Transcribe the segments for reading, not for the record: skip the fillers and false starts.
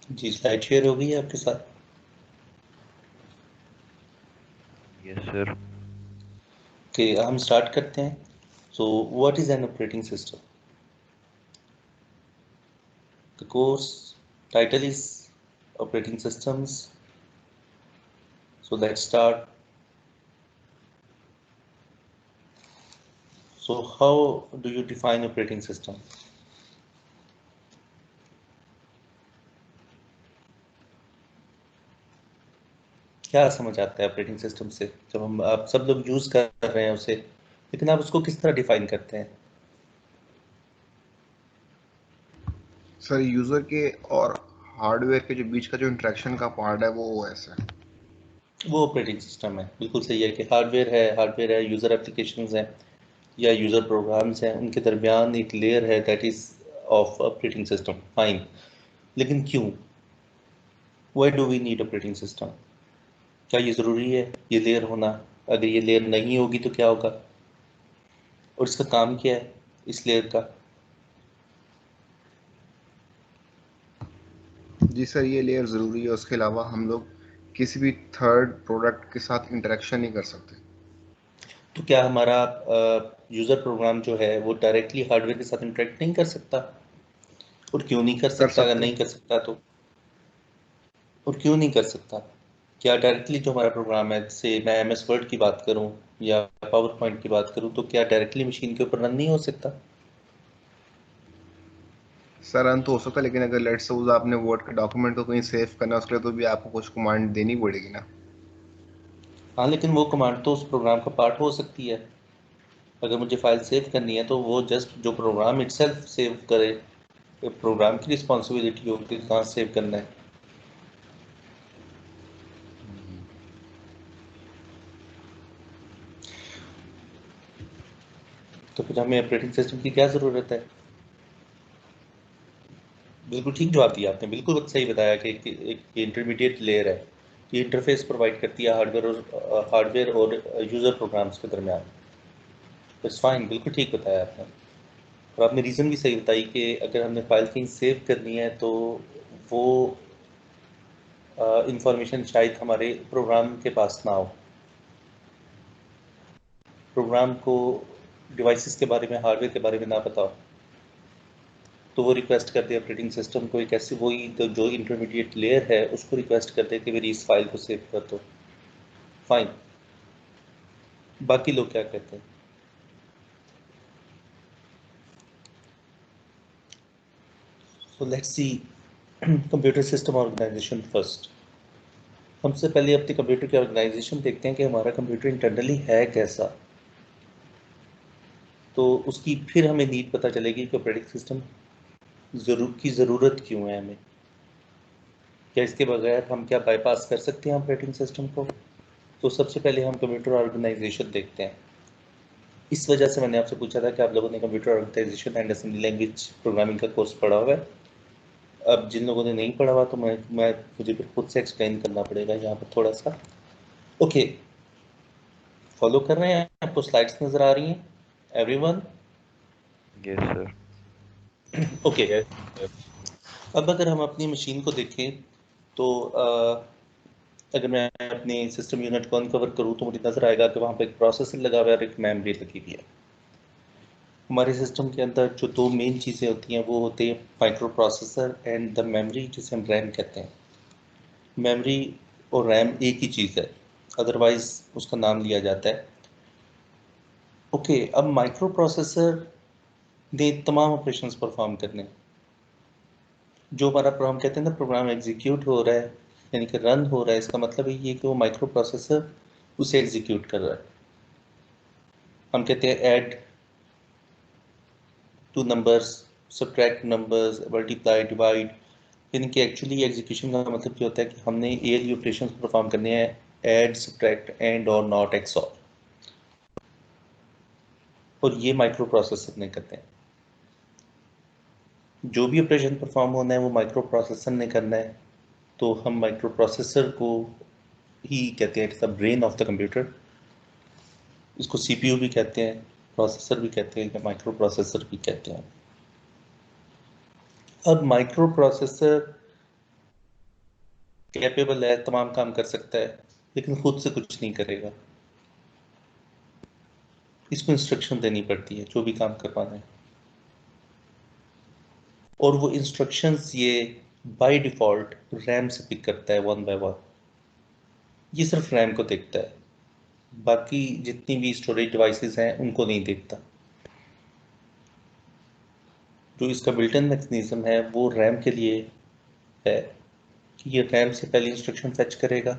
जी, slide share हो गई है आपके साथ। Yes sir. कि हम स्टार्ट करते हैं। So what is an operating system? The course title is operating systems. So let's start. So how do you define operating system? क्या समझ आता है ऑपरेटिंग सिस्टम से जब हम आप सब लोग यूज कर रहे हैं उसे, लेकिन आप उसको किस तरह डिफाइन करते हैं? सर यूजर के और हार्डवेयर के जो बीच का जो इंटरेक्शन का पार्ट है वो ओएस है। वो ऑपरेटिंग सिस्टम है, बिल्कुल सही है कि हार्डवेयर है, यूजर एप्लीकेशंस हैं या यूजर प्रोग्राम्स हैं, उनके दरमियान एक लेयर है that is of operating system. Fine, लेकिन क्यों? Why do we need operating system? क्या ये ज़रूरी है ये लेयर होना? अगर ये लेयर नहीं होगी तो क्या होगा, और इसका काम क्या है इस लेयर का? जी सर, ये लेयर ज़रूरी है, उसके अलावा हम लोग किसी भी थर्ड प्रोडक्ट के साथ इंटरेक्शन नहीं कर सकते। तो क्या हमारा यूज़र प्रोग्राम जो है वो डायरेक्टली हार्डवेयर के साथ इंटरेक्ट नहीं कर सकता? और क्यों नहीं कर कर सकता? अगर सकते नहीं हैं। कर सकता तो और क्यों नहीं कर सकता? क्या डायरेक्टली जो हमारा प्रोग्राम है, जैसे मैं एम एस वर्ड की बात करूं या पावर पॉइंट की बात करूं, तो क्या डायरेक्टली मशीन के ऊपर रन नहीं हो सकता? सर रन तो हो सकता है, लेकिन अगर लेट्स सपोज आपने वर्ड के डॉक्यूमेंट को कहीं सेव करना है, उसके लिए तो भी आपको कुछ कमांड देनी पड़ेगी ना। हाँ, लेकिन वो कमांड तो उस प्रोग्राम का पार्ट हो सकती है। अगर मुझे फाइल सेव करनी है तो वो जस्ट जो प्रोग्राम इटसेल्फ सेव करे, प्रोग्राम की रिस्पॉन्सिबिलिटी होती है कहाँ सेव करना है। तो फिर हमें ऑपरेटिंग सिस्टम की क्या ज़रूरत है? बिल्कुल ठीक जवाब दिया आपने, बिल्कुल सही बताया कि एक इंटरमीडिएट लेयर है। ये इंटरफेस प्रोवाइड करती है हार्डवेयर और यूज़र प्रोग्राम्स के दरमियान। इट्स फाइन, बिल्कुल ठीक बताया आपने। और आपने रीज़न भी सही बताई कि अगर हमने फाइल कहीं सेव करनी है तो वो इंफॉर्मेशन शायद हमारे प्रोग्राम के पास ना हो। प्रोग्राम को डिवाइसेस के बारे में, हार्डवेयर के बारे में ना पता हो, तो वो रिक्वेस्ट करते हैं ऑपरेटिंग सिस्टम को, एक ऐसी वही तो जो इंटरमीडिएट लेयर है उसको रिक्वेस्ट करते हैं कि मेरी इस फाइल को सेव कर दो। फाइन, बाकी लोग क्या कहते हैं? So let's see computer system organization first. सबसे पहले अपने कंप्यूटर की ऑर्गेनाइजेशन देखते हैं कि हमारा कंप्यूटर इंटरनली है कैसा। तो उसकी फिर हमें नीड पता चलेगी कि ऑपरेटिंग सिस्टम की ज़रूरत क्यों है हमें। क्या इसके बगैर हम क्या बाईपास कर सकते हैं ऑपरेटिंग सिस्टम को? तो सबसे पहले हम कंप्यूटर ऑर्गेनाइजेशन देखते हैं। इस वजह से मैंने आपसे पूछा था कि आप लोगों ने computer organization and assembly language programming का कोर्स पढ़ा हुआ है। अब जिन लोगों ने नहीं पढ़ा हुआ तो मैं मुझे फिर खुद से एक्सप्लेन करना पड़ेगा यहाँ पर थोड़ा सा। ओके, फॉलो कर रहे हैं? आपको स्लाइड्स नज़र आ रही हैं everyone? Yes sir. Okay. Yes sir. अब अगर हम अपनी मशीन को देखें तो अगर मैं अपने सिस्टम यूनिट को अनकवर करूँ तो मुझे नज़र आएगा कि वहाँ पे एक प्रोसेसर लगा हुआ है और एक मेमोरी लगी हुई है। हमारे सिस्टम के अंदर जो दो मेन चीज़ें होती हैं वो होते हैं micro processor and the memory, जिसे हम रैम कहते हैं। मेमोरी और रैम एक ही चीज़ है, अदरवाइज उसका नाम लिया जाता है। ओके, अब माइक्रो प्रोसेसर ने तमाम ऑपरेशंस परफॉर्म करने। जो हमारा प्रोग्राम कहते हैं ना, प्रोग्राम एग्जीक्यूट हो रहा है यानी कि रन हो रहा है, इसका मतलब है ये कि वो माइक्रो प्रोसेसर उसे एग्जीक्यूट कर रहा है। हम कहते हैं add two numbers, subtract numbers, multiply, divide. यानी कि एक्चुअली एग्जीक्यूशन का मतलब क्या होता है कि हमने एएलयू ऑपरेशंस परफॉर्म करने हैं, ऐड, सब्ट्रैक्ट, एंड और नॉट, एक्सऑर। और ये माइक्रो प्रोसेसर ने करते हैं। जो भी ऑपरेशन परफॉर्म होना है वो माइक्रो प्रोसेसर ने करना है। तो हम माइक्रो प्रोसेसर को ही कहते हैं, it's the brain of the computer. इसको सीपीयू भी कहते हैं, प्रोसेसर भी कहते हैं, या माइक्रो प्रोसेसर भी कहते हैं। अब माइक्रो प्रोसेसर कैपेबल है, तमाम काम कर सकता है, लेकिन खुद से कुछ नहीं करेगा। इसको इंस्ट्रक्शन देनी पड़ती है जो भी काम करवाना है, और वो इंस्ट्रक्शंस ये बाय डिफॉल्ट रैम से पिक करता है वन बाय वन। ये सिर्फ रैम को देखता है, बाकी जितनी भी स्टोरेज डिवाइसेस हैं उनको नहीं देखता। जो इसका बिल्ट इन मैकेनिज्म है वो रैम के लिए है कि ये रैम से पहले इंस्ट्रक्शन फेच करेगा,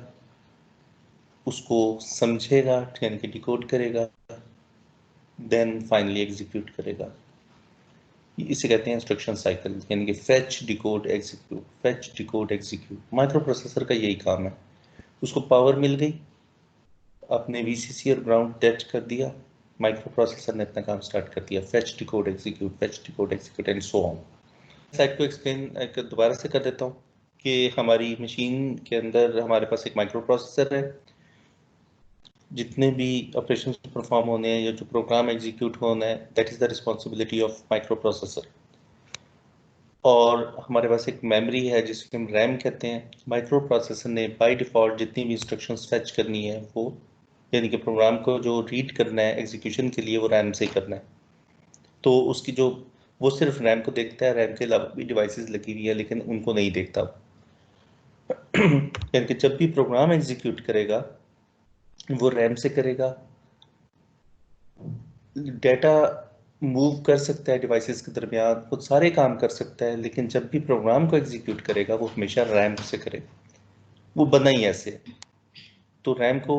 उसको समझेगा यानी कि डिकोड करेगा, देन फाइनली एग्जीक्यूट करेगा। इसे कहते हैं इंस्ट्रक्शन साइकिल, यानी कि fetch decode execute, fetch decode execute. Micro processor का यही काम है। उसको पावर मिल गई, आपने वीसीसी और ग्राउंड टच कर दिया, माइक्रो प्रोसेसर ने अपना काम स्टार्ट कर दिया, fetch decode execute, fetch decode execute and so on. Side को एक्सप्लेन दोबारा से कर देता हूँ कि हमारी मशीन के अंदर हमारे पास एक माइक्रो प्रोसेसर है। जितने भी ऑपरेशन परफॉर्म होने हैं या जो प्रोग्राम एग्जीक्यूट होना है, that is the responsibility of micro processor. और हमारे पास एक मेमोरी है जिसको हम रैम कहते हैं। माइक्रो प्रोसेसर ने बाय डिफ़ॉल्ट जितनी भी इंस्ट्रक्शंस फेच करनी है वो, यानी कि प्रोग्राम को जो रीड करना है एग्जीक्यूशन के लिए, वो रैम से ही करना है। तो उसकी जो, वो सिर्फ रैम को देखता है, रैम के अलावा भी डिवाइसेस लगी हुई है लेकिन उनको नहीं देखता। यानी कि जब भी प्रोग्राम एग्जीक्यूट करेगा वो रैम से करेगा, डेटा मूव कर सकता है डिवाइसेस के दरमियान, बहुत सारे काम कर सकता है, लेकिन जब भी प्रोग्राम को एग्जीक्यूट करेगा वो हमेशा रैम से करेगा। वो बना ही ऐसे। तो रैम को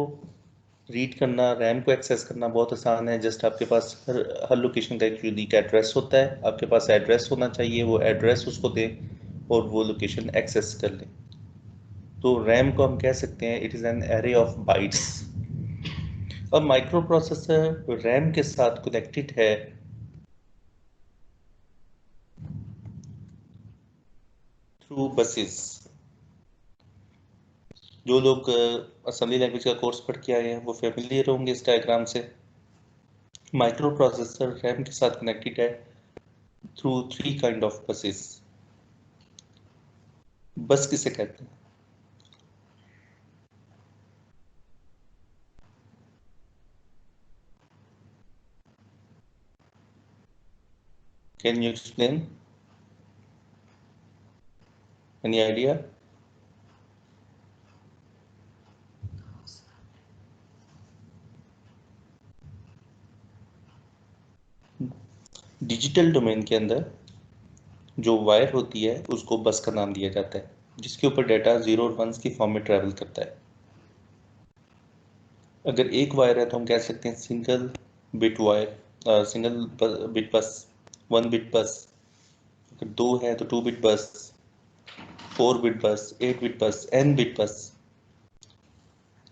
रीड करना, रैम को एक्सेस करना बहुत आसान है। जस्ट आपके पास हर लोकेशन का एक यूनिक एड्रेस होता है, आपके पास एड्रेस होना चाहिए, वो एड्रेस उसको दें और वो लोकेशन एक्सेस कर लें। तो रैम को हम कह सकते हैं it is an array of bytes. अब माइक्रो प्रोसेसर रैम के साथ कनेक्टेड है थ्रू बसेस। जो लोग असेंबली लैंग्वेज का कोर्स पढ़ के आए हैं वो फेमिलियर होंगे इस डायग्राम से। माइक्रो प्रोसेसर रैम के साथ कनेक्टेड है through three kind of buses. बस किसे कहते हैं? Can you explain? Any idea? Digital domain के अंदर जो वायर होती है उसको बस का नाम दिया जाता है, जिसके ऊपर डाटा जीरो और वंस की फॉर्म में ट्रैवल करता है। अगर एक वायर है तो हम कह सकते हैं single bit wire, single bit bus, one bit bus. अगर दो है तो two bit bus, 4 bit bus, 8 bit bus, n bit bus.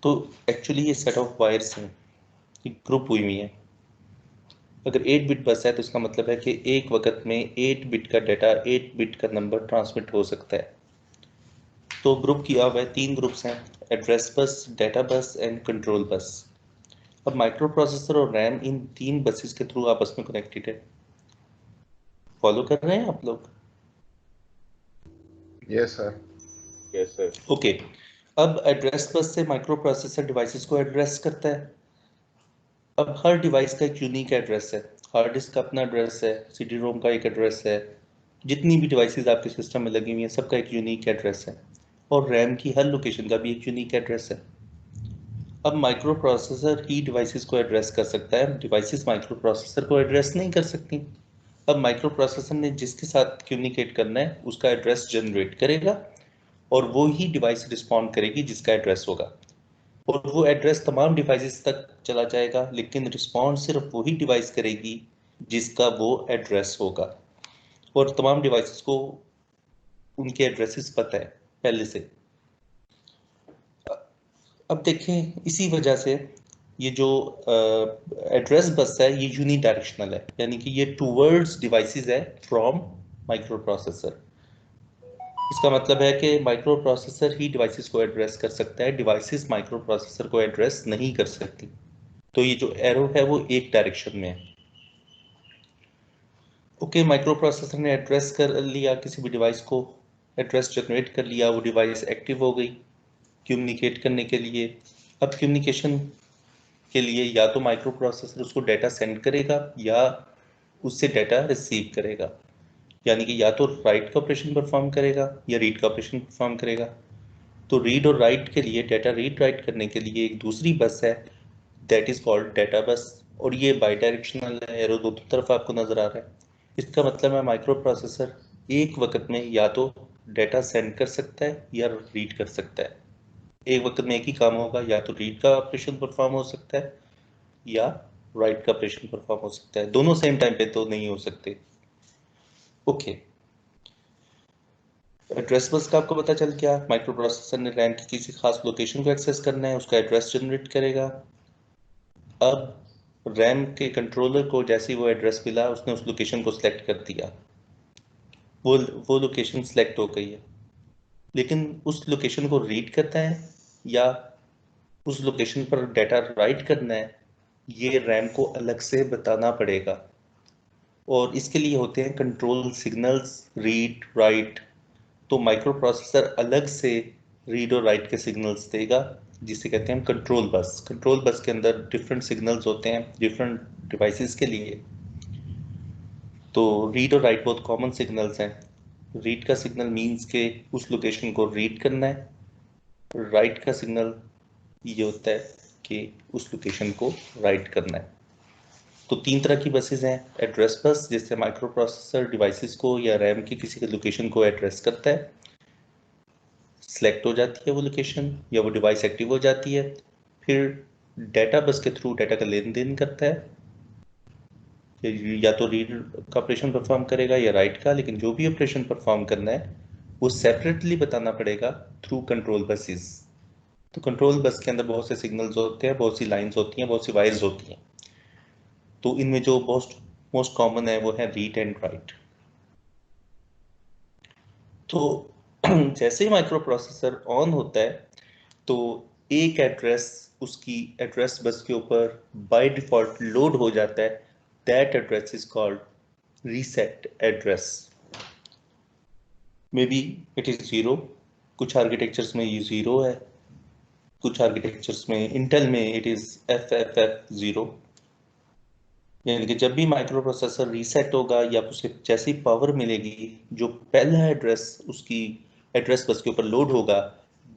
तो एक्चुअली ये सेट ऑफ वायर्स हैं, ग्रुप हुई हुई है। अगर 8 बिट बस है तो इसका मतलब है कि एक वक्त में 8 बिट का डाटा, 8 बिट का नंबर ट्रांसमिट हो सकता है। तो ग्रुप किया हुआ है, 3 ग्रुप्स हैं, एड्रेस बस, डाटा बस एंड कंट्रोल बस। अब माइक्रो प्रोसेसर और रैम इन 3 बसेस के थ्रू आपस में कनेक्टेड है। फॉलो कर रहे हैं आप लोग? Yes sir. Yes sir. Okay. अब एड्रेस बस से माइक्रो प्रोसेसर डिवाइसेस को एड्रेस करता है। अब हर डिवाइस का एक यूनिक एड्रेस है। हार्ड डिस्क का अपना एड्रेस है, सीडी रोम का एक एड्रेस है, जितनी भी डिवाइसेस आपके सिस्टम में लगी हुई हैं सबका एक यूनिक एड्रेस है, और रैम की हर लोकेशन का भी एक यूनिक एड्रेस है। अब माइक्रो प्रोसेसर ही डिवाइसेस को एड्रेस कर सकता है, डिवाइसेस माइक्रो प्रोसेसर को एड्रेस नहीं कर सकती। अब माइक्रो प्रोसेसर ने जिसके साथ कम्युनिकेट करना है उसका एड्रेस जनरेट करेगा, और वो ही डिवाइस रिस्पॉन्ड करेगी जिसका एड्रेस होगा, और वो एड्रेस तमाम डिवाइसेस तक चला जाएगा, लेकिन रिस्पॉन्ड सिर्फ वही डिवाइस करेगी जिसका वो एड्रेस होगा, और तमाम डिवाइसेस को उनके एड्रेसेस पता है पहले से। अब देखें, इसी वजह से ये जो एड्रेस बस है ये यूनी डायरेक्शनल है, यानी कि ये टूवर्ड्स डिवाइसेस है फ्रॉम माइक्रो प्रोसेसर। इसका मतलब है कि माइक्रो प्रोसेसर ही डिवाइसेस को एड्रेस कर सकता है, डिवाइसेस माइक्रो प्रोसेसर को एड्रेस नहीं कर सकती। तो ये जो एरो है वो एक डायरेक्शन में है। ओके, माइक्रो प्रोसेसर ने एड्रेस कर लिया किसी भी डिवाइस को, एड्रेस जनरेट कर लिया, वो डिवाइस एक्टिव हो गई कम्युनिकेट करने के लिए। अब कम्युनिकेशन के लिए या तो माइक्रो प्रोसेसर उसको डाटा सेंड करेगा या उससे डाटा रिसीव करेगा, यानी कि या तो राइट का ऑपरेशन परफॉर्म करेगा या रीड का ऑपरेशन परफॉर्म करेगा। तो रीड और राइट के लिए, डाटा रीड राइट करने के लिए एक दूसरी बस है, दैट इज कॉल्ड डाटा बस, और ये बाई डायरेक्शनल है, एरो दोनों तरफ आपको नजर आ रहा है। इसका मतलब है माइक्रो प्रोसेसर एक वक्त में या तो डाटा सेंड कर सकता है या रीड कर सकता है। एक वक्त में एक ही काम होगा, या तो रीड का ऑपरेशन परफॉर्म हो सकता है या राइट का ऑपरेशन परफॉर्म हो सकता है, दोनों सेम टाइम पे तो नहीं हो सकते। ओके, एड्रेस बस का आपको पता चल गया। माइक्रो प्रोसेसर ने रैम की किसी खास लोकेशन को एक्सेस करना है, उसका एड्रेस जनरेट करेगा। अब रैम के कंट्रोलर को जैसे ही वो एड्रेस मिला, उसने उस लोकेशन को सिलेक्ट कर दिया, वो लोकेशन सिलेक्ट हो गई है। लेकिन उस लोकेशन को रीड करना है या उस लोकेशन पर डाटा राइट करना है, ये रैम को अलग से बताना पड़ेगा। और इसके लिए होते हैं कंट्रोल सिग्नल्स, रीड राइट। तो माइक्रो प्रोसेसर अलग से रीड और राइट के सिग्नल्स देगा, जिसे कहते हैं कंट्रोल बस। कंट्रोल बस के अंदर डिफरेंट सिग्नल्स होते हैं डिफरेंट डिवाइसेस के लिए। तो रीड और राइट बहुत कॉमन सिग्नल्स हैं। रीड का सिग्नल मीन्स के उस लोकेशन को रीड करना है, राइट का सिग्नल ये होता है कि उस लोकेशन को राइट करना है। तो तीन तरह की बसेस हैं। एड्रेस बस, जिससे माइक्रो प्रोसेसर डिवाइसेस को या रैम की किसी लोकेशन को एड्रेस करता है, सिलेक्ट हो जाती है वो लोकेशन या वो डिवाइस एक्टिव हो जाती है, फिर डाटा बस के थ्रू डाटा का लेन देन करता है, या तो रीड का ऑपरेशन परफॉर्म करेगा या राइट का, लेकिन जो भी ऑपरेशन परफॉर्म करना है वो सेपरेटली बताना पड़ेगा थ्रू कंट्रोल बसेस। तो कंट्रोल बस के अंदर बहुत से सिग्नल्स होते हैं, बहुत सी लाइंस होती हैं, बहुत सी वायर्स होती हैं। तो इनमें जो मोस्ट मोस्ट कॉमन है वो है रीड एंड राइट। तो जैसे ही माइक्रो प्रोसेसर ऑन होता है तो एक एड्रेस उसकी एड्रेस बस के ऊपर बाय डिफॉल्ट लोड हो जाता है। That address is called reset address. May be it is zero, कुछ आर्किटेक्चर्स में ये जीरो है, कुछ आर्किटेक्चर्स में इंटेल में इट इज FFF0। यानी कि जब भी माइक्रो प्रोसेसर रीसेट होगा या उसे जैसी पावर मिलेगी, जो पहला एड्रेस उसकी एड्रेस बस के ऊपर लोड होगा,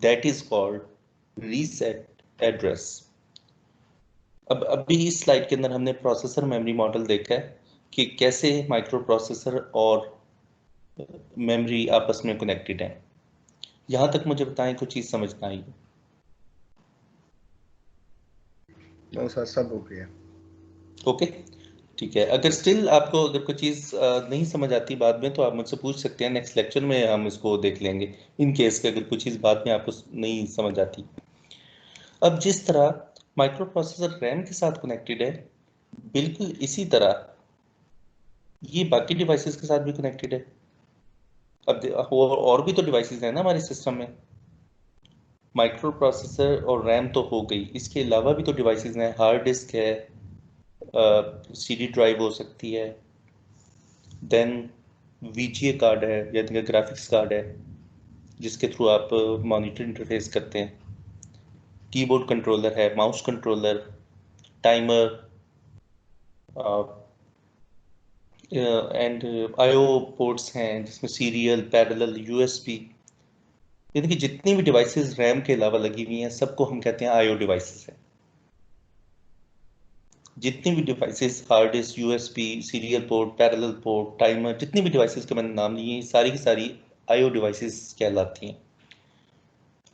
that is called reset address. अब अभी इस स्लाइड के अंदर हमने प्रोसेसर मेमोरी मॉडल देखा है कि कैसे माइक्रो प्रोसेसर और मेमोरी आपस में कनेक्टेड हैं। यहां तक मुझे बताएं कुछ चीज समझ ना आई। वो सर सब हो गया। ओके, ठीक है। अगर स्टिल आपको अगर कोई चीज नहीं समझ आती बाद में, तो आप मुझसे पूछ सकते हैं, नेक्स्ट लेक्चर में हम इसको देख लेंगे, इन केस के अगर कुछ चीज बाद में आपको नहीं समझ आती। अब जिस तरह माइक्रो प्रोसेसर रैम के साथ कनेक्टेड है, बिल्कुल इसी तरह ये बाकी डिवाइसेस के साथ भी कनेक्टेड है। अब और भी तो डिवाइसेस हैं ना हमारे सिस्टम में। माइक्रो प्रोसेसर और रैम तो हो गई, इसके अलावा भी तो डिवाइसेस हैं। हार्ड डिस्क है, CD ड्राइव हो सकती है, देन VGA कार्ड है, यानी कि ग्राफिक्स कार्ड है, जिसके थ्रू आप मॉनिटर इंटरफेस करते हैं। कीबोर्ड कंट्रोलर है, mouse controller, timer and IO ports हैं, जिसमें सीरियल, पैरेलल, USB। यानी कि जितनी भी डिवाइसेस रैम के अलावा लगी हुई हैं, सबको हम कहते हैं IO डिवाइसेस हैं। जितनी भी devices, hard disk, USB, serial port, parallel port, timer, जितनी भी डिवाइसेस के मैंने नाम लिए, सारी की सारी IO डिवाइसेस कहलाती हैं।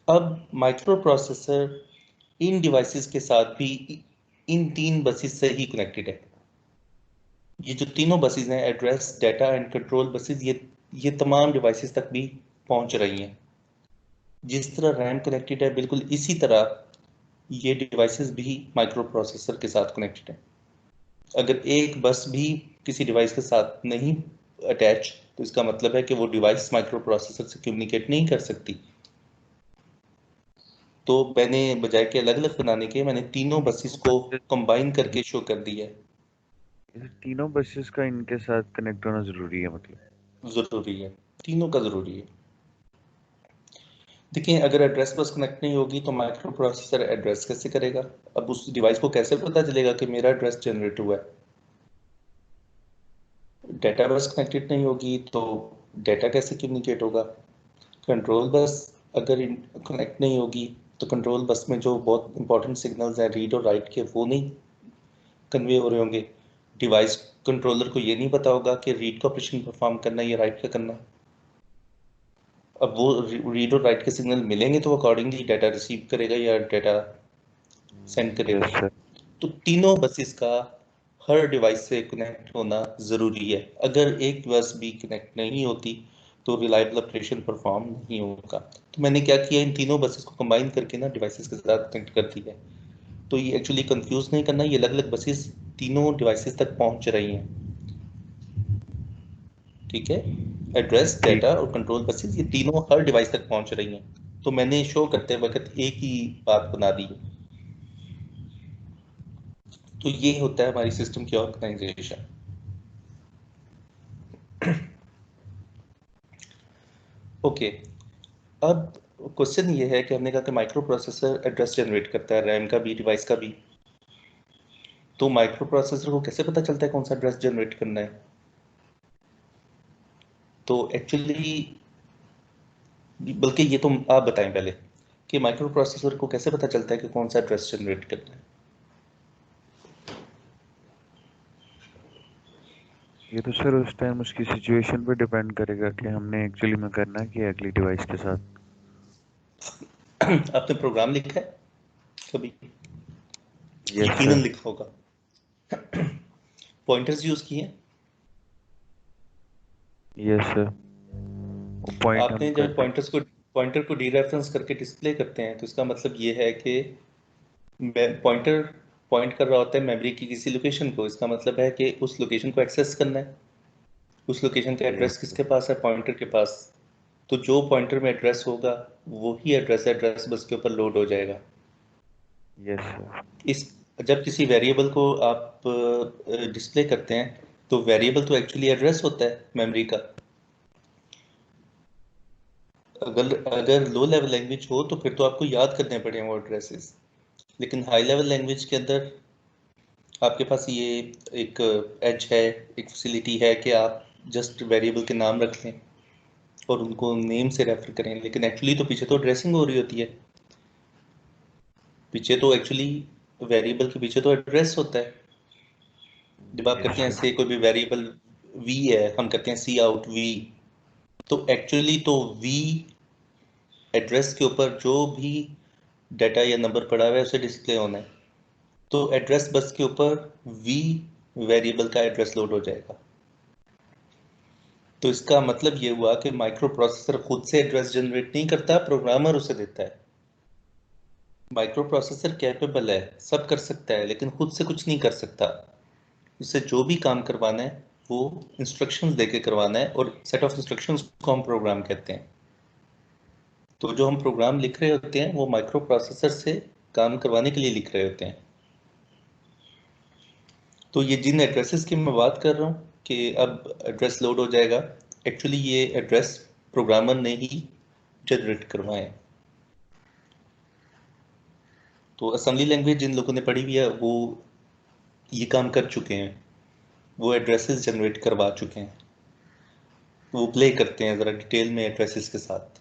अब माइक्रो प्रोसेसर इन डिवाइसेस के साथ भी इन तीन बसेस से ही कनेक्टेड है। ये जो तीनों बसेस हैं, address, data and control buses, ये तमाम डिवाइसेस तक भी पहुंच रही हैं। जिस तरह रैम कनेक्टेड है, बिल्कुल इसी तरह ये डिवाइसेस भी माइक्रो प्रोसेसर के साथ कनेक्टेड है। अगर एक बस भी किसी डिवाइस के साथ नहीं अटैच, तो इसका मतलब है कि वो डिवाइस माइक्रो प्रोसेसर से कम्युनिकेट नहीं कर सकती। तो मैंने बजाय के अलग अलग बनाने के, मैंने तीनों बसेस को कंबाइन करके शो कर दिया है। ये तीनों बसेस का इनके साथ कनेक्ट होना जरूरी है मतलब? जरूरी है, तीनों का जरूरी है। देखिए, अगर एड्रेस बस कनेक्ट नहीं होगी तो माइक्रो प्रोसेसर एड्रेस कैसे करेगा? अब उस डिवाइस को कैसे पता चलेगा कि मेरा एड्रेस जनरेट हुआ है? डेटा बस कनेक्टेड नहीं होगी तो डेटा कैसे कम्युनिकेट होगा? कंट्रोल बस अगर कनेक्ट नहीं होगी तो कंट्रोल बस में जो बहुत इंपॉर्टेंट सिग्नल्स हैं रीड और राइट के, वो नहीं कन्वे हो रहे होंगे। डिवाइस कंट्रोलर को ये नहीं पता होगा कि रीड का ऑपरेशन परफॉर्म करना है या राइट का करना है। अब वो रीड और राइट के सिग्नल मिलेंगे तो अकॉर्डिंगली डाटा रिसीव करेगा या डाटा सेंड करेगा। Yes sir. तो तीनों बसेस का हर डिवाइस से कनेक्ट होना ज़रूरी है। अगर एक बस भी कनेक्ट नहीं होती तो रिलायबल ऑपरेशन परफॉर्म नहीं होगा। तो मैंने क्या किया, इन तीनों बसेस को कंबाइन करके ना डिवाइसेस के साथ कनेक्ट कर दिया है। तो ये एक्चुअली कंफ्यूज नहीं करना, ये अलग अलग बसेस तीनों डिवाइसेस तक पहुंच रही हैं। ठीक है, एड्रेस, ठीक। डाटा और कंट्रोल बसेस ये तीनों हर डिवाइस तक पहुंच रही हैं। तो मैंने शो करते वक्त एक ही बात बना दी है। तो ये होता है हमारी सिस्टम की ऑर्गेनाइजेशन। ओके, अब क्वेश्चन ये है कि हमने कहा कि माइक्रो प्रोसेसर एड्रेस जनरेट करता है, रैम का भी, डिवाइस का भी। तो माइक्रो प्रोसेसर को कैसे पता चलता है कौन सा एड्रेस जनरेट करना है? तो एक्चुअली, बल्कि ये तो आप बताएं पहले कि माइक्रो प्रोसेसर को कैसे पता चलता है कि कौन सा एड्रेस जनरेट करना है? ये तो सर उस टाइम उसकी सिचुएशन पे डिपेंड करेगा कि हमने एक्चुअली में करना है कि अगली डिवाइस के साथ। आपने प्रोग्राम लिखा है कभी? यस यकीनन सर। लिखा होगा। पॉइंटर्स यूज किए हैं? Yes sir. वो पॉइंट हम आपने जब करते। पॉइंटर को डीरेफरेंस करके डिस्प्ले करते हैं तो इसका मतलब ये है कि पॉइंटर पॉइंट कर रहा होता है मेमोरी की किसी लोकेशन को। इसका मतलब है कि उस लोकेशन को एक्सेस करना है। उस लोकेशन का यस एड्रेस सर। किसके पास है? पॉइंटर के पास। तो जो पॉइंटर में एड्रेस होगा वही एड्रेस बस के ऊपर लोड हो जाएगा। Yes sir. इस जब किसी वेरिएबल को आप डिस्प्ले करते हैं तो वेरिएबल तो एक्चुअली एड्रेस होता है मेमोरी का। अगर अगर लो लेवल लैंग्वेज हो तो फिर तो आपको याद करने पड़े वो एड्रेसेस। लेकिन हाई लेवल लैंग्वेज के अंदर आपके पास ये एक एज है, एक फैसिलिटी है कि आप जस्ट वेरिएबल के नाम रख लें और उनको नेम से रेफर करें। लेकिन एक्चुअली तो पीछे तो एड्रेसिंग हो रही होती है। पीछे तो एक्चुअली वेरिएबल के पीछे तो एड्रेस होता है। जब आप यस कहते हैं सर। से कोई भी वेरिएबल वी है, हम कहते हैं सी आउट वी, तो एक्चुअली तो वी एड्रेस के ऊपर जो भी डाटा या नंबर पड़ा हुआ है उसे डिस्प्ले होना है। तो एड्रेस बस के ऊपर वी वेरिएबल का एड्रेस लोड हो जाएगा। तो इसका मतलब ये हुआ कि माइक्रो प्रोसेसर खुद से एड्रेस जनरेट नहीं करता, प्रोग्रामर उसे देता है। माइक्रो प्रोसेसर कैपेबल है, सब कर सकता है, लेकिन खुद से कुछ नहीं कर सकता। उससे जो भी काम करवाना है वो इंस्ट्रक्शंस देके करवाना है, और सेट ऑफ इंस्ट्रक्शंस को हम प्रोग्राम कहते हैं। तो जो हम प्रोग्राम लिख रहे होते हैं वो माइक्रो प्रोसेसर से काम करवाने के लिए लिख रहे होते हैं। तो ये जिन एड्रेसेस की मैं बात कर रहा हूँ कि अब एड्रेस लोड हो जाएगा, एक्चुअली ये एड्रेस प्रोग्रामर ने ही जनरेट करवाए हैं। तो असेंबली लैंग्वेज जिन लोगों ने पढ़ी हुई है वो ये काम कर चुके हैं, वो एड्रेसेस जनरेट करवा चुके हैं। वो प्ले करते हैं ज़रा डिटेल में एड्रेसेस के साथ।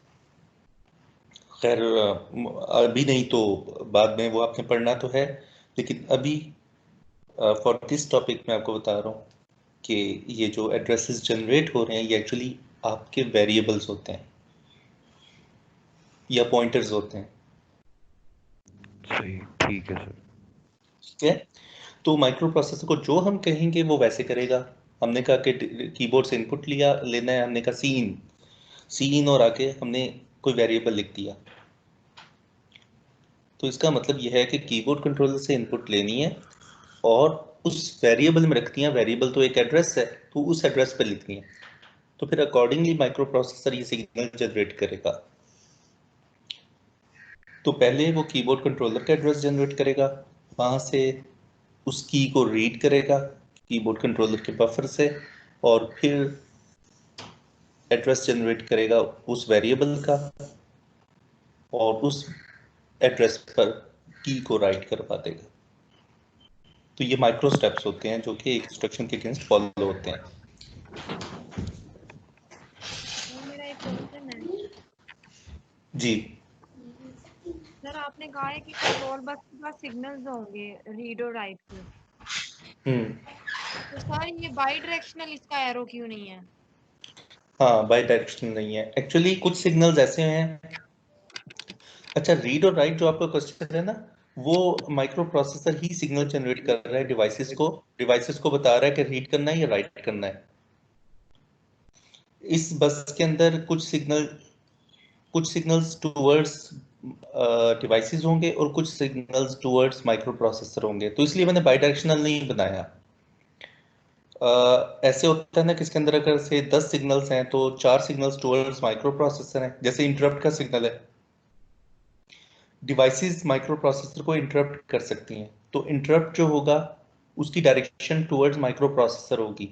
खैर, अभी नहीं तो बाद में वो आपने पढ़ना तो है। लेकिन अभी फॉर दिस टॉपिक मैं आपको बता रहा हूँ कि ये जो एड्रेसेस जनरेट हो रहे हैं ये एक्चुअली आपके वेरिएबल्स होते हैं या पॉइंटर्स होते हैं। सही। ठीक है सर। ठीक है, तो माइक्रो प्रोसेसर को जो हम कहेंगे वो वैसे करेगा। हमने कहा कि कीबोर्ड से इनपुट लिया लेना है, हमने कहा सी इन और आके हमने कोई वेरिएबल लिख दिया। तो इसका मतलब यह है कि कीबोर्ड कंट्रोलर से इनपुट लेनी है और उस वेरिएबल में रखती है। वेरिएबल तो एक एड्रेस है, तो उस एड्रेस पर लिखनी है। तो फिर अकॉर्डिंगली माइक्रो प्रोसेसर ये सिग्नल जनरेट करेगा। तो पहले वो कीबोर्ड कंट्रोलर का एड्रेस जनरेट करेगा, वहां से उस की को रीड करेगा कीबोर्ड कंट्रोलर के बफर से, और फिर एड्रेस जनरेट करेगा उस वेरिएबल का। और उस एड्रेस पर की को राइट करवा देगा। तो ये माइक्रो स्टेप्स होते हैं जो कि एक इंस्ट्रक्शन के अगेंस्ट फॉलो होते हैं। सर मेरा एक क्वेश्चन है। जी सर आपने कहा है कि कंट्रोल बस के पास सिग्नल्स होंगे रीड और राइट के, तो सर ये बाई डायरेक्शनल इसका एरो क्यों नहीं है? हाँ, बाई डायरेक्शनल नहीं है एक्चुअली। कुछ सिग्नल्स ऐसे हैं। अच्छा, रीड और राइट जो आपका क्वेश्चन है ना, वो माइक्रो प्रोसेसर ही सिग्नल जनरेट कर रहा है डिवाइसेस को बता रहा है कि रीड करना है या राइट करना है। इस बस के अंदर कुछ सिग्नल्स टुवर्ड्स डिवाइसेस होंगे और कुछ सिग्नल्स टुवर्ड्स माइक्रो प्रोसेसर होंगे, तो इसलिए मैंने बाई डायरेक्शनल नहीं बनाया। ऐसे होता है ना, किसके अंदर अगर से 10 सिग्नल्स हैं तो 4 सिग्नल्स टुवर्ड्स माइक्रो प्रोसेसर हैं, जैसे इंटरप्ट का सिग्नल है। डिवाइसेस माइक्रो प्रोसेसर को इंटरप्ट कर सकती हैं, तो इंटरप्ट जो होगा उसकी डायरेक्शन टुवर्ड्स माइक्रो प्रोसेसर होगी।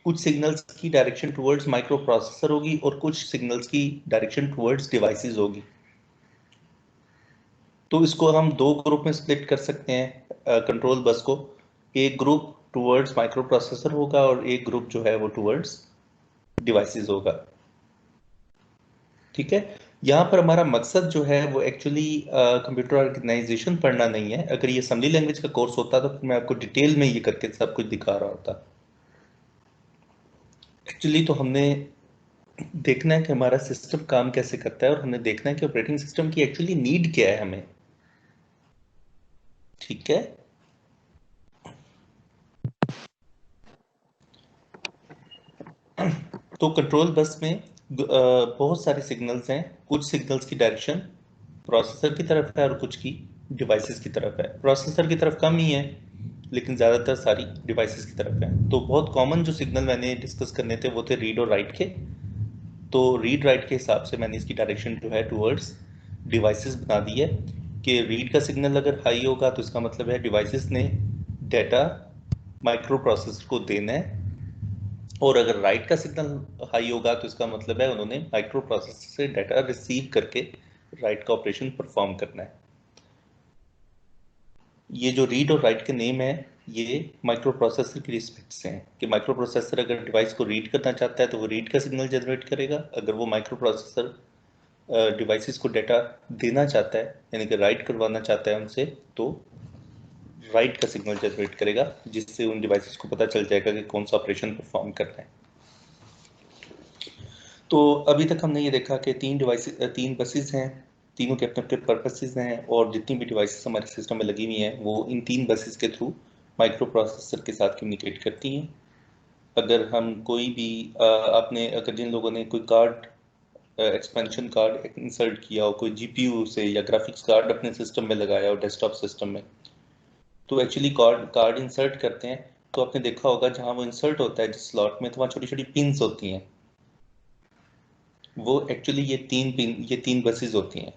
कुछ सिग्नल्स की डायरेक्शन टुवर्ड्स माइक्रो प्रोसेसर होगी और कुछ सिग्नल्स की डायरेक्शन टुवर्ड्स डिवाइसेस होगी। तो इसको हम दो ग्रुप में स्प्लिट कर सकते हैं कंट्रोल बस को। एक ग्रुप टुवर्ड्स माइक्रो प्रोसेसर होगा और एक ग्रुप जो है वो टुवर्ड्स डिवाइसेस होगा। ठीक है, यहाँ पर हमारा मकसद जो है वो एक्चुअली कंप्यूटर ऑर्गेनाइजेशन पढ़ना नहीं है। अगर ये असेंबली लैंग्वेज का कोर्स होता तो फिर मैं आपको डिटेल में ये करके सब कुछ दिखा रहा होता। एक्चुअली तो हमने देखना है कि हमारा सिस्टम काम कैसे करता है और हमने देखना है कि ऑपरेटिंग सिस्टम की एक्चुअली नीड क्या है हमें। ठीक है, तो कंट्रोल बस में बहुत सारे सिग्नल्स हैं। कुछ सिग्नल्स की डायरेक्शन प्रोसेसर की तरफ है और कुछ की डिवाइसेस की तरफ है। प्रोसेसर की तरफ कम ही है लेकिन ज़्यादातर सारी डिवाइसेस की तरफ है। तो बहुत कॉमन जो सिग्नल मैंने डिस्कस करने थे वो थे रीड और राइट के। तो रीड राइट के हिसाब से मैंने इसकी डायरेक्शन जो है टुवर्ड्स डिवाइसेस बना दी है कि रीड का सिग्नल अगर हाई होगा तो इसका मतलब है डिवाइसेस ने डाटा माइक्रो प्रोसेसर को देना है, और अगर राइट का सिग्नल हाई होगा तो इसका मतलब है उन्होंने माइक्रो प्रोसेसर से डाटा रिसीव करके राइट का ऑपरेशन परफॉर्म करना है। ये जो रीड और राइट के नेम है ये माइक्रो प्रोसेसर की रिस्पेक्ट से हैं कि माइक्रो प्रोसेसर अगर डिवाइस को रीड करना चाहता है तो वो रीड का सिग्नल जनरेट करेगा। अगर वो माइक्रो प्रोसेसर डिवाइसेस को डाटा देना चाहता है यानी कि राइट करवाना चाहता है उनसे, तो राइट का सिग्नल जनरेट करेगा, जिससे उन डिवाइसेस को पता चल जाएगा कि कौन सा ऑपरेशन परफॉर्म करना है। तो अभी तक हमने ये देखा कि तीन बसेस हैं, तीनों के अपने अपने पर्पसेस हैं, और जितनी भी डिवाइसेस हमारे सिस्टम में लगी हुई हैं वो इन तीन बसेस के थ्रू माइक्रो प्रोसेसर के साथ कम्युनिकेट करती हैं। अगर हम कोई भी आपने अगर जिन लोगों ने कोई कार्ड एक्सपेंशन कार्ड इंसर्ट किया हो, कोई जीपीयू से या ग्राफिक्स कार्ड अपने सिस्टम में लगाया हो डेस्कटॉप सिस्टम में, तो एक्चुअली कार्ड इंसर्ट करते हैं तो आपने देखा होगा जहाँ वो इंसर्ट होता है जिस स्लॉट में, तो वहाँ छोटी छोटी पिन्स होती हैं। वो एक्चुअली ये तीन बसेस होती हैं।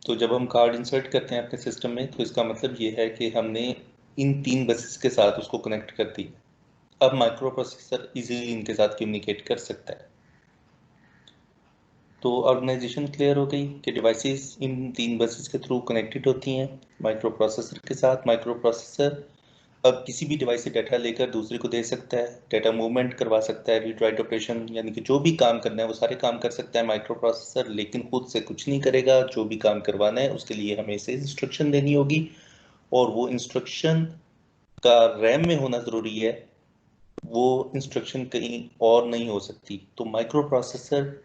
तो जब हम कार्ड इंसर्ट करते हैं अपने सिस्टम में तो इसका मतलब ये है कि हमने इन तीन बसेस के साथ उसको कनेक्ट कर दिया। अब माइक्रो प्रोसेसर इजीली इनके साथ कम्युनिकेट कर सकता है। तो ऑर्गेनाइजेशन क्लियर हो गई कि डिवाइसेस इन तीन बसेस के थ्रू कनेक्टेड होती हैं माइक्रो प्रोसेसर के साथ। माइक्रो प्रोसेसर अब किसी भी डिवाइस से डाटा लेकर दूसरे को दे सकता है, डाटा मूवमेंट करवा सकता है, रीड राइट ऑपरेशन यानी कि जो भी काम करना है वो सारे काम कर सकता है माइक्रो प्रोसेसर, लेकिन खुद से कुछ नहीं करेगा। जो भी काम करवाना है उसके लिए हमें इसे इंस्ट्रक्शन देनी होगी, और वो इंस्ट्रक्शन का रैम में होना ज़रूरी है। वो इंस्ट्रक्शन कहीं और नहीं हो सकती। तो माइक्रो प्रोसेसर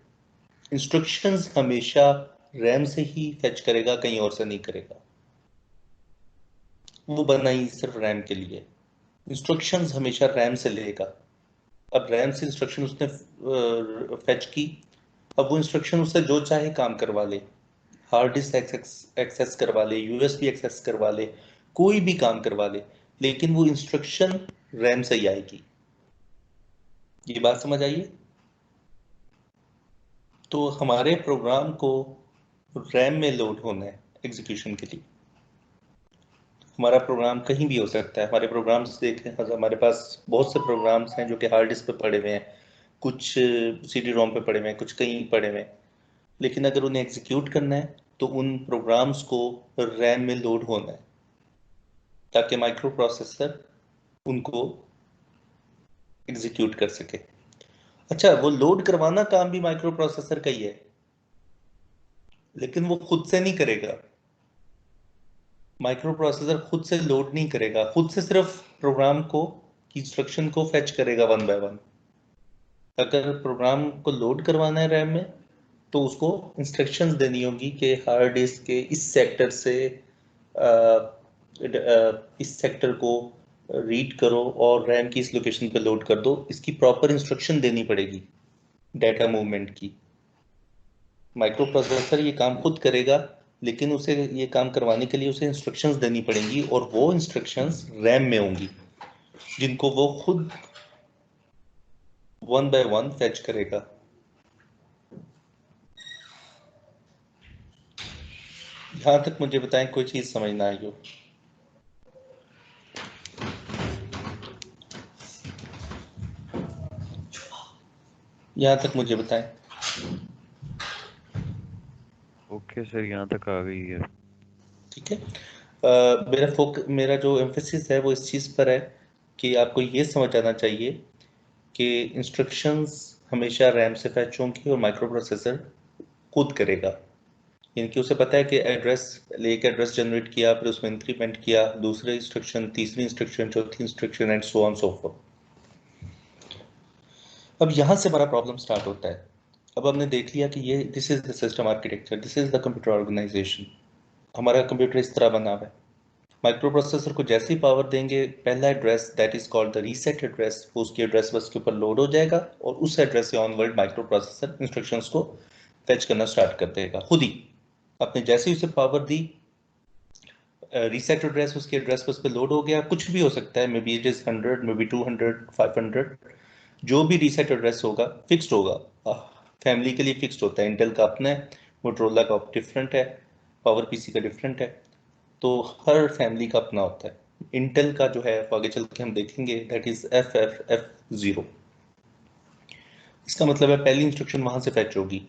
इंस्ट्रक्शंस हमेशा रैम से ही फेच करेगा, कहीं और से नहीं करेगा। वो बना ही सिर्फ रैम के लिए। इंस्ट्रक्शंस हमेशा रैम से लेगा। अब रैम से इंस्ट्रक्शन उसने फेच की, अब वो इंस्ट्रक्शन उससे जो चाहे काम करवा ले, हार्ड डिस्क एक्सेस करवा ले, यूएसबी एक्सेस करवा ले, कोई भी काम करवा ले, लेकिन वो इंस्ट्रक्शन रैम से ही आएगी। ये बात समझ आइए। तो हमारे प्रोग्राम को रैम में लोड होना है एग्जीक्यूशन के लिए। हमारा प्रोग्राम कहीं भी हो सकता है। हमारे प्रोग्राम्स देखें, हमारे पास बहुत से प्रोग्राम्स हैं जो कि हार्ड डिस्क पे पड़े हुए हैं, कुछ सीडी रोम पे पड़े हुए हैं, कुछ कहीं पड़े हुए हैं। लेकिन अगर उन्हें एग्जीक्यूट करना है तो उन प्रोग्राम्स को रैम में लोड होना है ताकि माइक्रो प्रोसेसर उनको एग्जीक्यूट कर सके। अच्छा, वो लोड करवाना काम भी माइक्रो प्रोसेसर का ही है, लेकिन वो खुद से नहीं करेगा। माइक्रो प्रोसेसर खुद से लोड नहीं करेगा, खुद से सिर्फ प्रोग्राम को इंस्ट्रक्शन को फेच करेगा वन बाय वन। अगर प्रोग्राम को लोड करवाना है रैम में तो उसको इंस्ट्रक्शंस देनी होगी कि हार्ड डिस्क के इस सेक्टर से इस सेक्टर को रीड करो और रैम की इस लोकेशन पे लोड कर दो। इसकी प्रॉपर इंस्ट्रक्शन देनी पड़ेगी डाटा मूवमेंट की। माइक्रो प्रोसेसर ये काम खुद करेगा, लेकिन उसे ये काम करवाने के लिए उसे इंस्ट्रक्शंस देनी पड़ेंगी और वो इंस्ट्रक्शंस रैम में होंगी जिनको वो खुद वन बाय वन फेच करेगा। यहां तक मुझे बताएं कोई चीज समझ ना आई हो। यहां तक मुझे बताएं। ओके सर, यहाँ तक आ गई है। ठीक है। मेरा जो एम्फेसिस है वो इस चीज़ पर है कि आपको ये समझ आना चाहिए कि इंस्ट्रक्शंस हमेशा रैम से फैच होंगी और माइक्रो प्रोसेसर खुद करेगा। यानी कि उसे पता है कि एड्रेस, एक एड्रेस जनरेट किया, फिर उसमें इंक्रीमेंट किया, दूसरे इंस्ट्रक्शन, तीसरी इंस्ट्रक्शन, चौथी instruction and so on so fourth. अब यहाँ से हमारा प्रॉब्लम स्टार्ट होता है। अब हमने देख लिया कि ये this is the system architecture, this is the computer organization. हमारा कंप्यूटर इस तरह बना हुआ है। माइक्रो प्रोसेसर को जैसे ही पावर देंगे, पहला address that is called the reset address, वो उसकी एड्रेस बस के ऊपर लोड हो जाएगा और उस एड्रेस से ऑनवर्ड माइक्रो प्रोसेसर इंस्ट्रक्शंस को फेच करना स्टार्ट कर देगा खुद ही। आपने जैसे ही उसे पावर दी, रीसेट एड्रेस उसके एड्रेस बस पे लोड हो गया। कुछ भी हो सकता है, may be it is 100, may be 200, 500, जो भी रीसेट एड्रेस होगा फिक्स्ड होगा। फैमिली के लिए फिक्स्ड होता है, इंटेल का अपना है, मोटरोला का डिफरेंट है, पावर पीसी का डिफरेंट है, तो हर फैमिली का अपना होता है। इंटेल का जो है आगे चल के हम देखेंगे, दैट इज FFF0। इसका मतलब है पहली इंस्ट्रक्शन वहां से फैच होगी,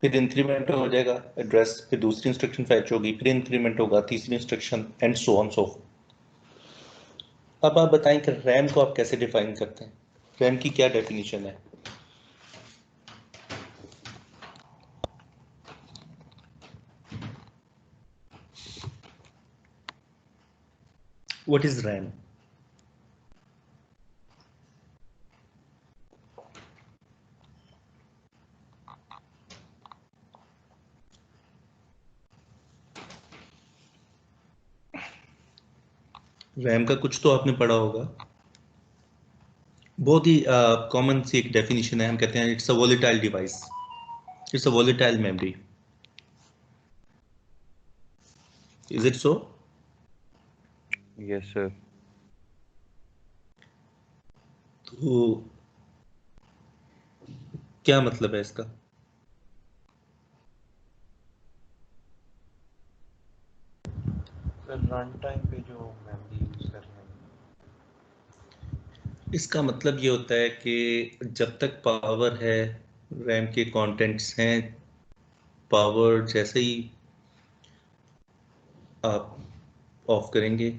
फिर इंक्रीमेंट हो जाएगा एड्रेस, फिर दूसरी इंस्ट्रक्शन फैच होगी, फिर इंक्रीमेंट होगा तीसरी instruction and so on so. अब आप बताएं कि रैम को आप कैसे डिफाइन करते हैं, रैम की क्या डेफिनेशन है। What is RAM? रैम का कुछ तो आपने पढ़ा होगा, बहुत ही कॉमन सी एक डेफिनेशन है। हम कहते हैं it's a volatile device, it's a volatile memory. Is it so? Yes sir. तो क्या मतलब है इसका? सर रन टाइम पे जो मेमोरी यूज कर रहे हैं। इसका मतलब ये होता है कि जब तक पावर है, रैम के कंटेंट्स हैं, पावर जैसे ही आप ऑफ करेंगे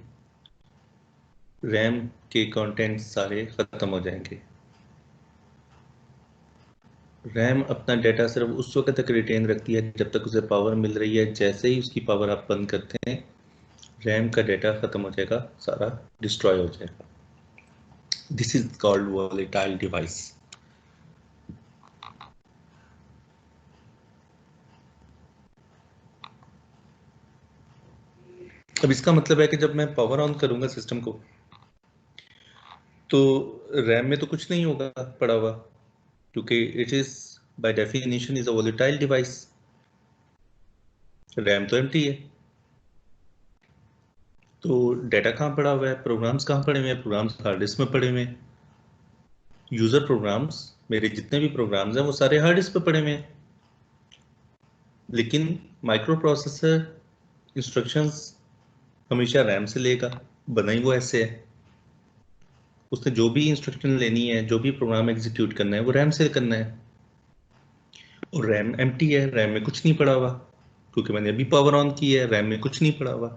रैम के कंटेंट्स सारे खत्म हो जाएंगे। रैम अपना डाटा सिर्फ उस वक्त तक रिटेन रखती है जब तक उसे पावर मिल रही है। जैसे ही उसकी पावर आप बंद करते हैं, रैम का डाटा खत्म हो जाएगा, सारा डिस्ट्रॉय हो जाएगा। This is called volatile device. अब इसका मतलब है कि जब मैं पावर ऑन करूंगा सिस्टम को, तो रैम में तो कुछ नहीं होगा पड़ा हुआ, क्योंकि it is by definition is a volatile device. RAM तो एम्प्टी है, तो डाटा कहाँ पड़ा हुआ है, प्रोग्राम्स कहाँ पड़े हुए हैं? प्रोग्राम्स हार्ड डिस्क में पड़े हुए हैं। यूजर प्रोग्राम्स, मेरे जितने भी प्रोग्राम्स हैं वो सारे हार्ड डिस्क पे पड़े हुए हैं। लेकिन माइक्रो प्रोसेसर इंस्ट्रक्शंस हमेशा रैम से लेगा, बना ही वो ऐसे है। उसने जो भी इंस्ट्रक्शन लेनी है, जो भी प्रोग्राम एग्जीक्यूट करना है, वो रैम से करना है। और रैम एम्प्टी है, रैम में कुछ नहीं पड़ा हुआ, क्योंकि मैंने अभी पावर ऑन की है, रैम में कुछ नहीं पड़ा हुआ।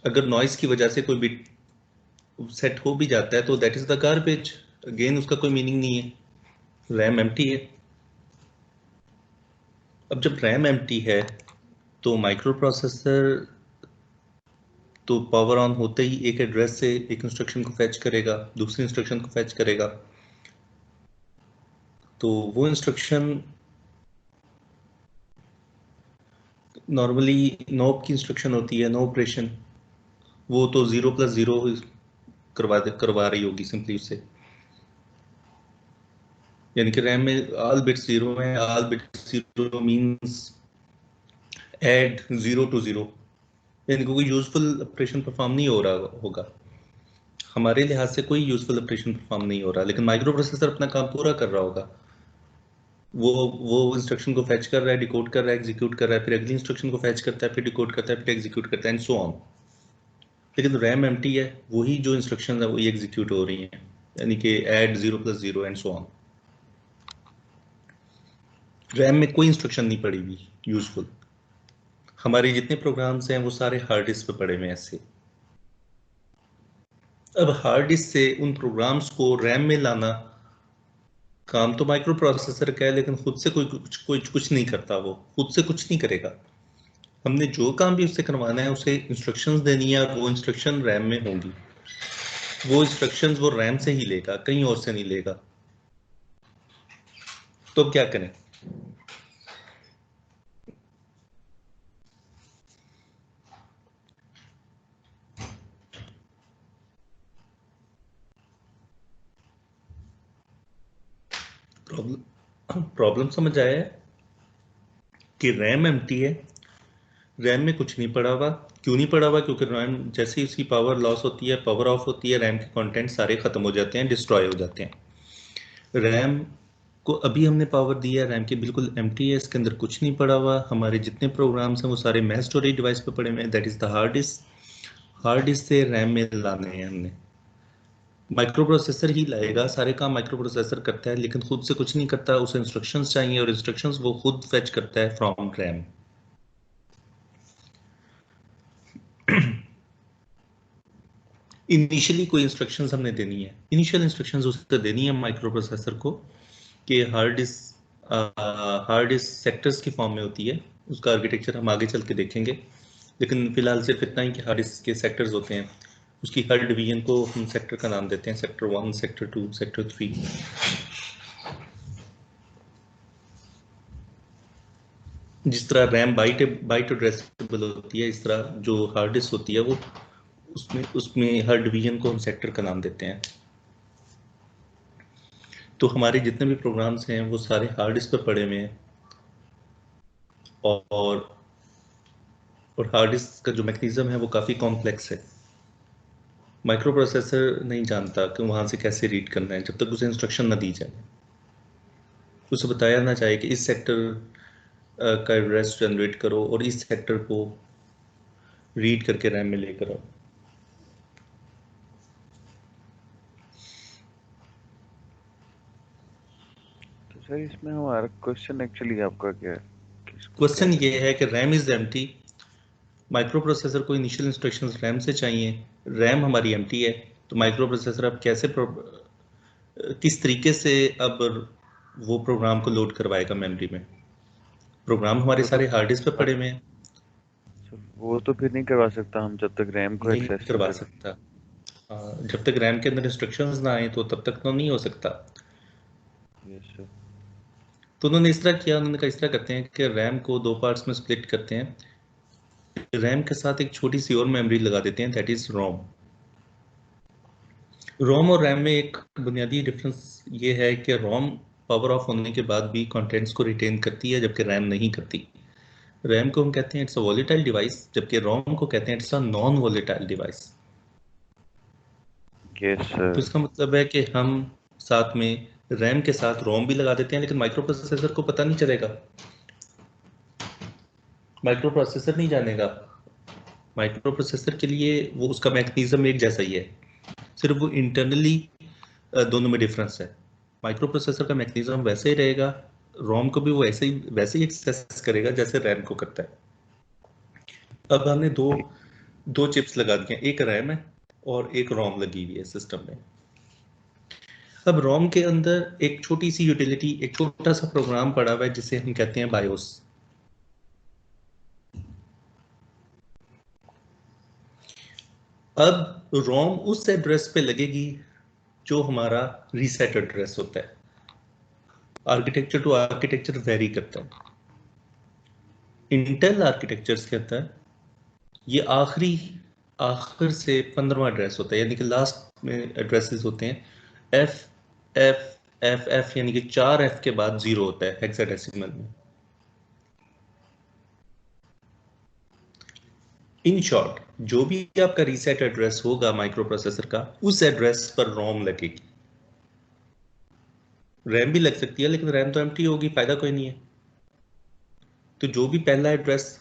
अगर नॉइस की वजह से कोई बिट सेट हो भी जाता है तो that is the garbage, again उसका कोई मीनिंग नहीं है, रैम एम्प्टी है। अब जब रैम एम्प्टी है तो माइक्रो प्रोसेसर तो पावर ऑन होते ही एक एड्रेस से एक इंस्ट्रक्शन को फैच करेगा, दूसरी इंस्ट्रक्शन को फैच करेगा। तो वो इंस्ट्रक्शन नॉर्मली नॉप की इंस्ट्रक्शन होती है, नो ऑपरेशन, वो तो 0+0 करवा रही होगी सिंपली उससे, यानी कि रैम में ऑल बिट्स 0 है, all bits 0 means add 0 to 0, यानी कि कोई यूजफुल ऑपरेशन परफॉर्म नहीं हो रहा होगा, हमारे लिहाज से कोई यूजफुल ऑपरेशन परफॉर्म नहीं हो रहा, लेकिन माइक्रो प्रोसेसर अपना काम पूरा कर रहा होगा। वो इंस्ट्रक्शन को फैच कर रहा है, डिकोड कर रहा है, एग्जीक्यूट कर रहा है, फिर अगली इंस्ट्रक्शन को फैच करता है, फिर डिकोड करता है, फिर एग्जीक्यूट करता है एंड सो ऑन। लेकिन रैम एम्प्टी है, वही जो इंस्ट्रक्शन है वही एग्जीक्यूट हो रही हैं, यानी कि add 0+0 and so on. RAM में कोई इंस्ट्रक्शन नहीं पड़ी हुई यूजफुल। हमारे जितने प्रोग्राम्स हैं वो सारे हार्ड डिस्क पे पड़े हुए हैं ऐसे। अब हार्ड डिस्क से उन प्रोग्राम्स को रैम में लाना काम तो माइक्रो प्रोसेसर का है, लेकिन खुद से कुछ नहीं करता, वो खुद से कुछ नहीं करेगा। हमने जो काम भी उससे करवाना है, उसे इंस्ट्रक्शंस देनी है और वो इंस्ट्रक्शन रैम में होंगी, वो इंस्ट्रक्शंस वो रैम से ही लेगा, कहीं और से नहीं लेगा। तो अब क्या करें? प्रॉब्लम समझ आया है कि रैम एम्प्टी है, रैम में कुछ नहीं पड़ा हुआ। क्यों नहीं पड़ा हुआ? क्योंकि रैम जैसे ही उसकी पावर लॉस होती है, पावर ऑफ होती है, रैम के कंटेंट सारे खत्म हो जाते हैं, डिस्ट्रॉय हो जाते हैं। रैम को अभी हमने पावर दी है, रैम के बिल्कुल एम्प्टी है, इसके अंदर कुछ नहीं पड़ा हुआ। हमारे जितने प्रोग्राम्स हैं वो सारे मैच स्टोरेज डिवाइस पे पड़े हुए हैं, that is the hard disk. Hard disk से रैम में लाने हैं हमने। माइक्रो प्रोसेसर ही लाएगा, सारे काम माइक्रो प्रोसेसर करता है, लेकिन खुद से कुछ नहीं करता, उसे इंस्ट्रक्शंस चाहिए और इंस्ट्रक्शंस वो खुद फेच करता है फ्रॉम रैम। इनिशियली कोई इंस्ट्रक्शंस हमने देनी है, इनिशियल इंस्ट्रक्शंस उससे देनी है माइक्रो प्रोसेसर को कि हार्ड डिस्क सेक्टर्स की फॉर्म में होती है, उसका आर्किटेक्चर हम आगे चल के देखेंगे, लेकिन फिलहाल सिर्फ इतना ही कि हार्ड डिस्क के सेक्टर्स होते हैं। उसकी हर डिवीजन को हम सेक्टर का नाम देते हैं, सेक्टर 1, सेक्टर 2, सेक्टर 3। जिस तरह रैम बाइट एड्रेसेबल होती है, इस तरह जो हार्ड डिस्क होती है वो उसमें हर डिवीजन को हम सेक्टर का नाम देते हैं। तो हमारे जितने भी प्रोग्राम्स हैं वो सारे हार्ड डिस्क पर पड़े हुए हैं, और हार्ड डिस्क का जो मैकेनिज्म है वो काफ़ी कॉम्प्लेक्स है। माइक्रो प्रोसेसर नहीं जानता कि वहाँ से कैसे रीड करना है जब तक उसे इंस्ट्रक्शन ना दी जाए। उसे बताया ना चाहे कि इस सेक्टर का एड्रेस जनरेट करो और इस सेक्टर को रीड करके रैम में लेकर आओ। तो सर इसमें हमारा क्वेश्चन एक्चुअली आपका क्या है? क्वेश्चन ये है कि RAM is empty, micro processor को इनिशियल इंस्ट्रक्शंस रैम से चाहिए, रैम हमारी एम्प्टी है, तो माइक्रो प्रोसेसर अब किस तरीके से अब वो प्रोग्राम को लोड करवाएगा मेमोरी में? प्रोग्राम हमारे सारे हार्ड डिस्क पे पड़े हुए हैं, वो तो फिर नहीं करवा सकता हम जब तक रैम को नहीं एक्सेस करवा कर। सकता। जब तक रैम के अंदर इंस्ट्रक्शंस ना आए तो तब तक तो नहीं हो सकता। Yes sir. तो उन्होंने इस तरह किया, उन्होंने कहा इस तरह करते हैं कि रैम को 2 पार्ट्स में स्प्लिट करते हैं, रैम के साथ एक छोटी सी और मेमोरी लगा देते हैं, दैट इज रोम। रोम और रैम में एक बुनियादी डिफरेंस ये है कि रोम पावर ऑफ होने के बाद भी कंटेंट्स को रिटेन करती है, जबकि रैम नहीं करती। रैम को हम कहते हैं इट्स अ वॉलेटाइल डिवाइस, जबकि रोम को कहते हैं it's a non volatile device. Yes तो सर। इसका मतलब है कि हम साथ में रैम के साथ रोम भी लगा देते हैं, लेकिन माइक्रो प्रोसेसर को पता नहीं चलेगा, माइक्रो प्रोसेसर नहीं जानेगा। माइक्रो प्रोसेसर के लिए वो उसका मैकेनिज्म एक जैसा ही है, सिर्फ वो इंटरनली दोनों में डिफरेंस है। माइक्रो प्रोसेसर का मैकेनिज्म वैसे ही रहेगा, रोम को भी वो वैसे ही एक्सेस करेगा जैसे रैम को करता है। अब हमने दो चिप्स लगा दिए, एक रैम है और एक रोम लगी हुई है सिस्टम में। अब रोम के अंदर एक छोटी सी यूटिलिटी, एक छोटा सा प्रोग्राम पड़ा हुआ है जिसे हम कहते हैं बायोस। अब रोम उस एड्रेस पे लगेगी जो हमारा रीसेट एड्रेस होता है। आर्किटेक्चर टू आर्किटेक्चर वेरी करता है। इंटेल आर्किटेक्चर्स कहता है ये आखिर से 15वां एड्रेस होता है, यानी कि लास्ट में एड्रेसेस होते हैं एफ एफ एफ एफ, यानी कि 4 एफ के बाद 0 होता है हेक्साडेसिमल में। इन शॉर्ट, जो भी आपका रीसेट एड्रेस होगा माइक्रो प्रोसेसर का, उस एड्रेस पर रोम लगेगी। रैम भी लग सकती है, लेकिन रैम तो एम्प्टी होगी, फायदा कोई नहीं है। तो जो भी पहला एड्रेस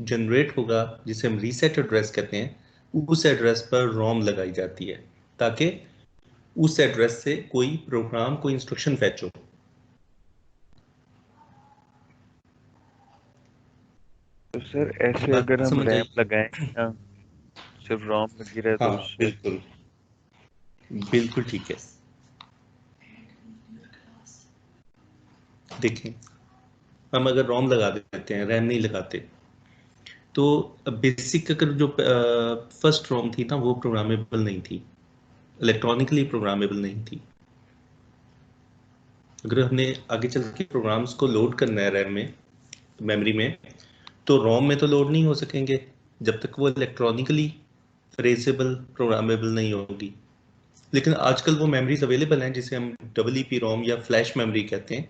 जनरेट होगा जिसे हम रीसेट एड्रेस कहते हैं, उस एड्रेस पर रोम लगाई जाती है ताकि उस एड्रेस से कोई प्रोग्राम, कोई इंस्ट्रक्शन फैच हो। तो सर ऐसे बात अगर हम समझ रैम आई? लगाएं, हाँ, सिर्फ रोम लगी रहे तो हाँ उससे बिल्कुल, बिल्कुल ठीक है। देखें, हम अगर रोम लगा देते हैं, रैम नहीं लगाते, तो बेसिक अगर जो फर्स्ट रोम थी ना, वो प्रोग्रामेबल नहीं थी, इलेक्ट्रॉनिकली प्रोग्रामेबल नहीं थी। अगर हमने आगे चल के प्रोग्राम्स को लोड करना है रैम में, मेमोरी में, तो रोम में तो लोड नहीं हो सकेंगे जब तक वो इलेक्ट्रॉनिकली फ्रेजेबल, प्रोग्रामेबल नहीं होगी। लेकिन आजकल वो मेमोरीज अवेलेबल हैं जिसे हम EEP रोम या फ्लैश मेमोरी कहते हैं।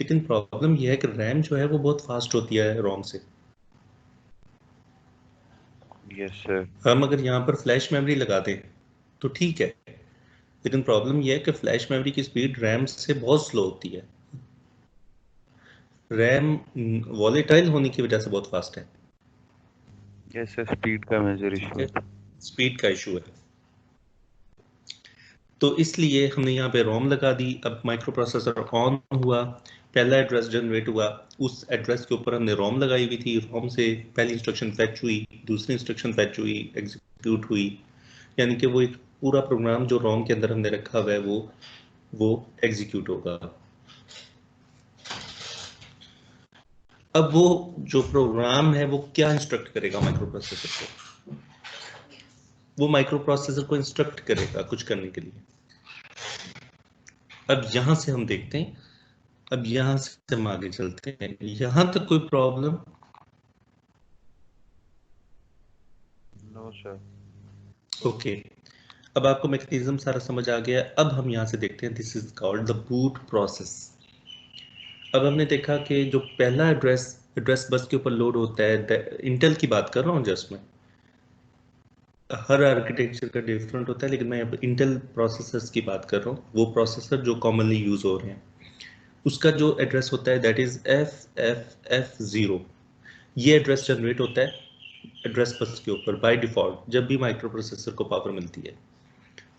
लेकिन प्रॉब्लम यह है कि रैम जो है वो बहुत फास्ट होती है रोम से। Yes sir. हम अगर यहाँ पर फ्लैश मेमोरी लगा दें तो ठीक है, लेकिन प्रॉब्लम यह है कि फ्लैश मेमोरी की स्पीड रैम से बहुत स्लो होती है। रैम वॉलेटाइल होने की वजह से बहुत फास्ट है। यस सर, स्पीड का मेजर ठीक इशू है, है। स्पीड का इशू है। तो इसलिए हमने यहाँ पे रोम लगा दी। अब माइक्रो प्रोसेसर ऑन हुआ, पहला एड्रेस जनरेट हुआ, उस एड्रेस के ऊपर हमने रोम लगाई हुई थी। रोम से पहली इंस्ट्रक्शन फैच हुई, दूसरी इंस्ट्रक्शन फैच हुई, एग्जीक्यूट हुई, यानी कि वो एक पूरा प्रोग्राम जो रोम के अंदर हमने रखा हुआ है वो एग्जीक्यूट होगा। अब वो जो प्रोग्राम है वो क्या इंस्ट्रक्ट करेगा माइक्रो प्रोसेसर को? वो माइक्रो प्रोसेसर को इंस्ट्रक्ट करेगा कुछ करने के लिए। अब यहां से हम देखते हैं, अब यहां से हम आगे चलते हैं। यहां तक कोई प्रॉब्लम? No sir. ओके, अब आपको मैकेनिज्म सारा समझ आ गया। अब हम यहां से देखते हैं, this is called the boot process. अब हमने देखा कि जो पहला एड्रेस बस के ऊपर लोड होता है, इंटेल की बात कर रहा हूँ जस्ट मैं, हर आर्किटेक्चर का डिफरेंट होता है, लेकिन मैं अब इंटेल प्रोसेसर्स की बात कर रहा हूँ, वो प्रोसेसर जो कॉमनली यूज हो रहे हैं। उसका जो एड्रेस होता है दैट इज FFF0। ये एड्रेस जनरेट होता है एड्रेस बस के ऊपर बाय डिफॉल्ट जब भी माइक्रो प्रोसेसर को पावर मिलती है,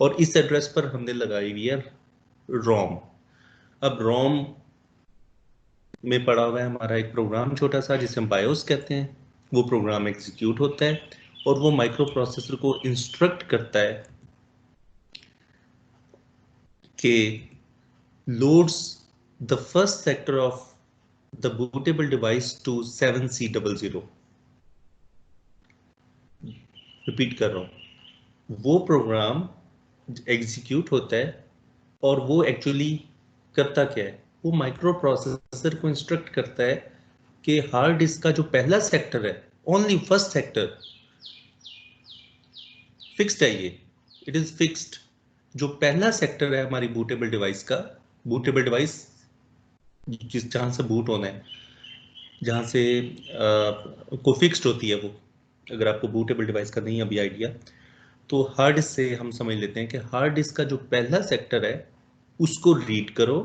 और इस एड्रेस पर हमने लगाई हुई है रोम। अब रोम में पड़ा हुआ है हमारा एक प्रोग्राम छोटा सा जिसे हम बायोस कहते हैं। वो प्रोग्राम एग्जीक्यूट होता है और वो माइक्रो प्रोसेसर को इंस्ट्रक्ट करता है कि loads the first sector of the bootable device to 7C00। Repeat कर रहा हूँ, वो प्रोग्राम एग्जीक्यूट होता है और वो एक्चुअली करता क्या है, वो माइक्रो प्रोसेसर को इंस्ट्रक्ट करता है कि हार्ड डिस्क का जो पहला सेक्टर है, ओनली फर्स्ट सेक्टर फिक्स्ड है, ये इट इज फिक्स्ड। जो पहला सेक्टर है हमारी बूटेबल डिवाइस का, बूटेबल डिवाइस जिस जहां से बूट होना है, जहां से को फिक्स्ड होती है वो, अगर आपको बूटेबल डिवाइस का नहीं अभी आइडिया, तो हार्ड डिस्क से हम समझ लेते हैं कि हार्ड डिस्क का जो पहला सेक्टर है उसको रीड करो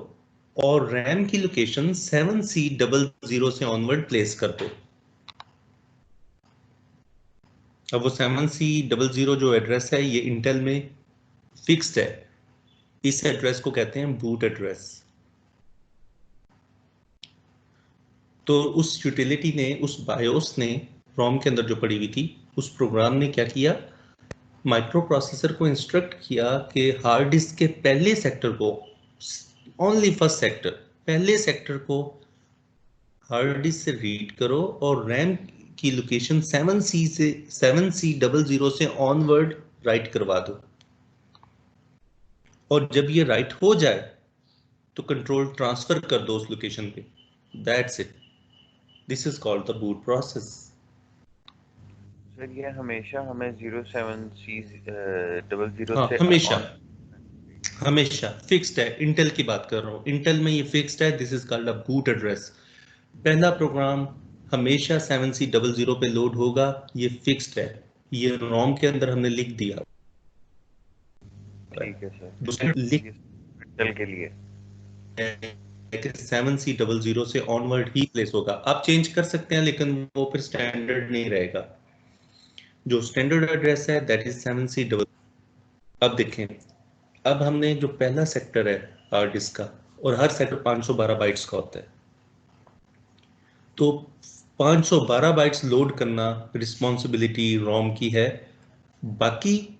और रैम की लोकेशन 7C00 से ऑनवर्ड प्लेस कर दो। अब वो 7C00 जो एड्रेस है ये इंटेल में फिक्स्ड है, इस एड्रेस को कहते हैं बूट एड्रेस। तो उस यूटिलिटी ने, उस बायोस ने रोम के अंदर जो पड़ी हुई थी, उस प्रोग्राम ने क्या किया, माइक्रो प्रोसेसर को इंस्ट्रक्ट किया कि हार्ड डिस्क के पहले सेक्टर को, ओनली फर्स्ट सेक्टर, पहले सेक्टर को हार्ड डिस्क से रीड करो और रैम की लोकेशन 7C से 7C00 से ऑनवर्ड राइट करवा दो, और जब ये राइट हो जाए तो कंट्रोल ट्रांसफर कर दो उस लोकेशन पे। That's it, this is called the boot process. Sir ये हमेशा हमें 07C00 हाँ, से हमेशा on- हमेशा फिक्स्ड है। इंटेल की बात कर रहा हूँ, इंटेल में ये फिक्स्ड है, this is called a boot address. पहला प्रोग्राम हमेशा 7C00 पे लोड होगा, ये फिक्स्ड है, ये रोम के अंदर हमने लिख दिया। ठीक है सर, दूसरा लिख इंटेल के लिए 7C00 से ऑनवर्ड ही प्लेस होगा। आप चेंज कर सकते हैं लेकिन वो फिर स्टैंडर्ड नहीं रहेगा। जो स्टैंडर्ड एड्रेस है दैट इज 7C00। अब देखें, अब हमने जो पहला सेक्टर है हार्ड डिस्क का, और हर सेक्टर 512 बाइट्स का होता है, तो 512 बाइट्स लोड करना रिस्पॉन्सिबिलिटी रोम की है, बाकी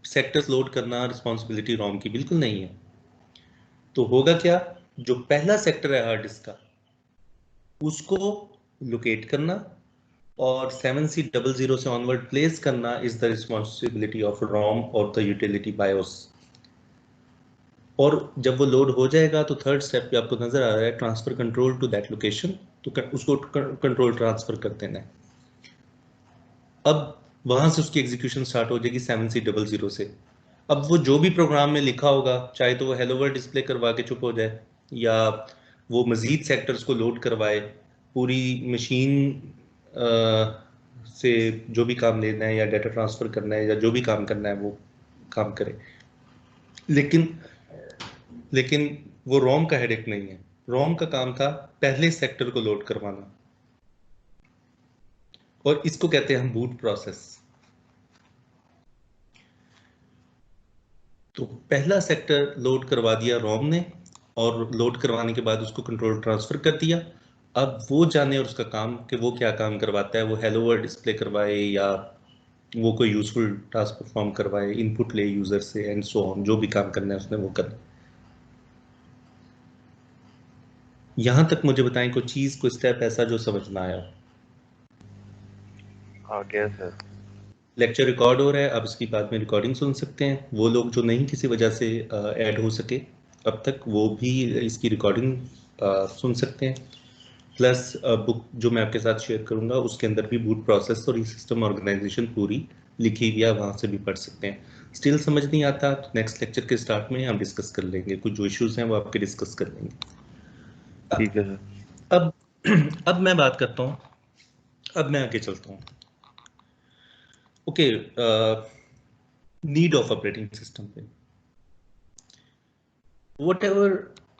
सेक्टर्स लोड करना रिस्पॉन्सिबिलिटी रोम की बिल्कुल नहीं है। तो होगा क्या, जो पहला सेक्टर है हार्ड डिस्क का उसको लोकेट करना और 7C00 से ऑनवर्ड प्लेस करना is the responsibility of ROM और द यूटिलिटी बायोस। और जब वो लोड हो जाएगा तो थर्ड स्टेप पे आपको नजर आ रहा है transfer control to that location, तो उसको कंट्रोल ट्रांसफर कर देना है। अब वहां से उसकी एग्जीक्यूशन स्टार्ट हो जाएगी 7C00 से। अब वो जो भी प्रोग्राम में लिखा होगा, चाहे तो वो हेलो वर्ल्ड डिस्प्ले करवा के चुप हो जाए, या वो मजीद सेक्टर्स को लोड करवाए, पूरी मशीन से जो भी काम लेना है या डाटा ट्रांसफर करना है या जो भी काम करना है वो काम करे, लेकिन लेकिन वो रोम का हेडेक नहीं है। रोम का काम था पहले सेक्टर को लोड करवाना, और इसको कहते हैं हम बूट प्रोसेस। तो पहला सेक्टर लोड करवा दिया रोम ने, और लोड करवाने के बाद उसको कंट्रोल ट्रांसफर कर दिया। अब वो जाने और उसका काम कि वो क्या काम करवाता है, वो हेलो वर्ल्ड डिस्प्ले करवाए या वो कोई यूजफुल टास्क परफॉर्म करवाए, इनपुट ले यूजर से एंड सो ऑन, जो भी काम करना है उसने वो करना। यहां तक मुझे बताएं कोई चीज, कोई स्टेप ऐसा जो समझ ना आया। आ गया सर। लेक्चर रिकॉर्ड हो रहा है, अब इसकी बाद में रिकॉर्डिंग सुन सकते हैं वो लोग जो नहीं किसी वजह से ऐड हो सके अब तक, वो भी इसकी रिकॉर्डिंग सुन सकते हैं। प्लस बुक जो मैं आपके साथ शेयर करूंगा उसके अंदर भी बूट प्रोसेस और ये सिस्टम ऑर्गेनाइजेशन पूरी लिखी हुई है, वहां से भी पढ़ सकते हैं। स्टिल समझ नहीं आता तो नेक्स्ट लेक्चर के स्टार्ट में हम डिस्कस कर लेंगे, कुछ जो इश्यूज हैं वो आपके डिस्कस कर लेंगे। ठीक है सर। अब अब मैं बात करता हूँ, अब मैं आगे चलता हूँ। Okay, need of operating system पे, whatever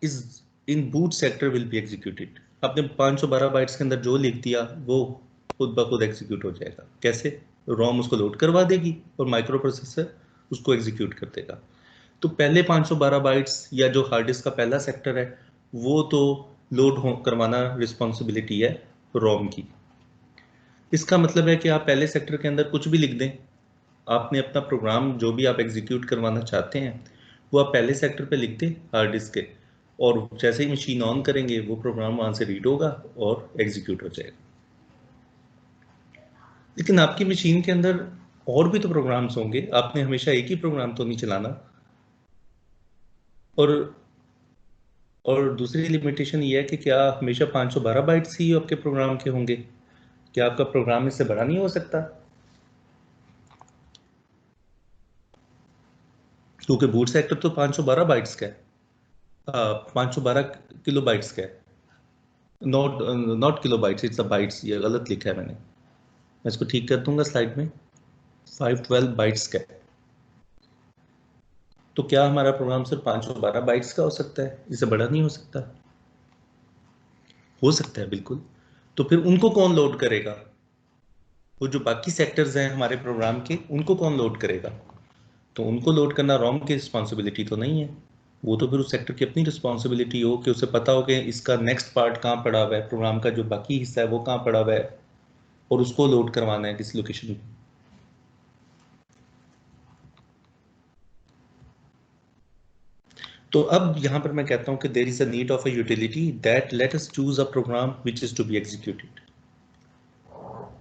is in boot sector will be executed। आपने 512 बाइट्स के अंदर जो लिख दिया वो खुद ब खुद एग्जीक्यूट हो जाएगा। कैसे? रोम उसको लोड करवा देगी और माइक्रो प्रोसेसर उसको एग्जीक्यूट कर देगा। तो पहले 512 बाइट्स या जो हार्ड डिस्क का पहला सेक्टर है वो तो लोड करवाना रिस्पॉन्सिबिलिटी है रोम की। इसका मतलब है कि आप पहले सेक्टर के अंदर कुछ भी लिख दें, आपने अपना प्रोग्राम जो भी आप एग्जीक्यूट करवाना चाहते हैं वो आप पहले सेक्टर पे लिख दें हार्ड डिस्क के, और जैसे ही मशीन ऑन करेंगे वो प्रोग्राम वहां से रीड होगा और एग्जीक्यूट हो जाएगा। लेकिन आपकी मशीन के अंदर और भी तो प्रोग्राम्स होंगे, आपने हमेशा एक ही प्रोग्राम तो नहीं चलाना। और दूसरी लिमिटेशन ये है कि क्या हमेशा 512 बाइट्स ही आपके प्रोग्राम के होंगे? क्या आपका प्रोग्राम इससे बड़ा नहीं हो सकता? क्योंकि बूट सेक्टर तो 512 बाइट्स का है, 512 किलो बाइट्स का है, not not kilo bytes, it's bytes, ये गलत लिखा है मैंने, मैं इसको ठीक कर दूंगा स्लाइड में। 512 बाइट्स का है। तो क्या हमारा प्रोग्राम सिर्फ 512 बाइट्स का हो सकता है? इससे बड़ा नहीं हो सकता? हो सकता है बिल्कुल। तो फिर उनको कौन लोड करेगा? वो जो बाकी सेक्टर्स हैं हमारे प्रोग्राम के, उनको कौन लोड करेगा? तो उनको लोड करना रोम की रिस्पॉन्सिबिलिटी तो नहीं है। वो तो फिर उस सेक्टर की अपनी रिस्पॉन्सिबिलिटी हो कि उसे पता हो कि इसका नेक्स्ट पार्ट कहाँ पड़ा हुआ है, प्रोग्राम का जो बाकी हिस्सा है वो कहाँ पड़ा हुआ है, और उसको लोड करवाना है किस लोकेशन पे। तो अब यहाँ पर मैं कहता हूँ कि there is a need of a utility that let us choose a program which is to be executed.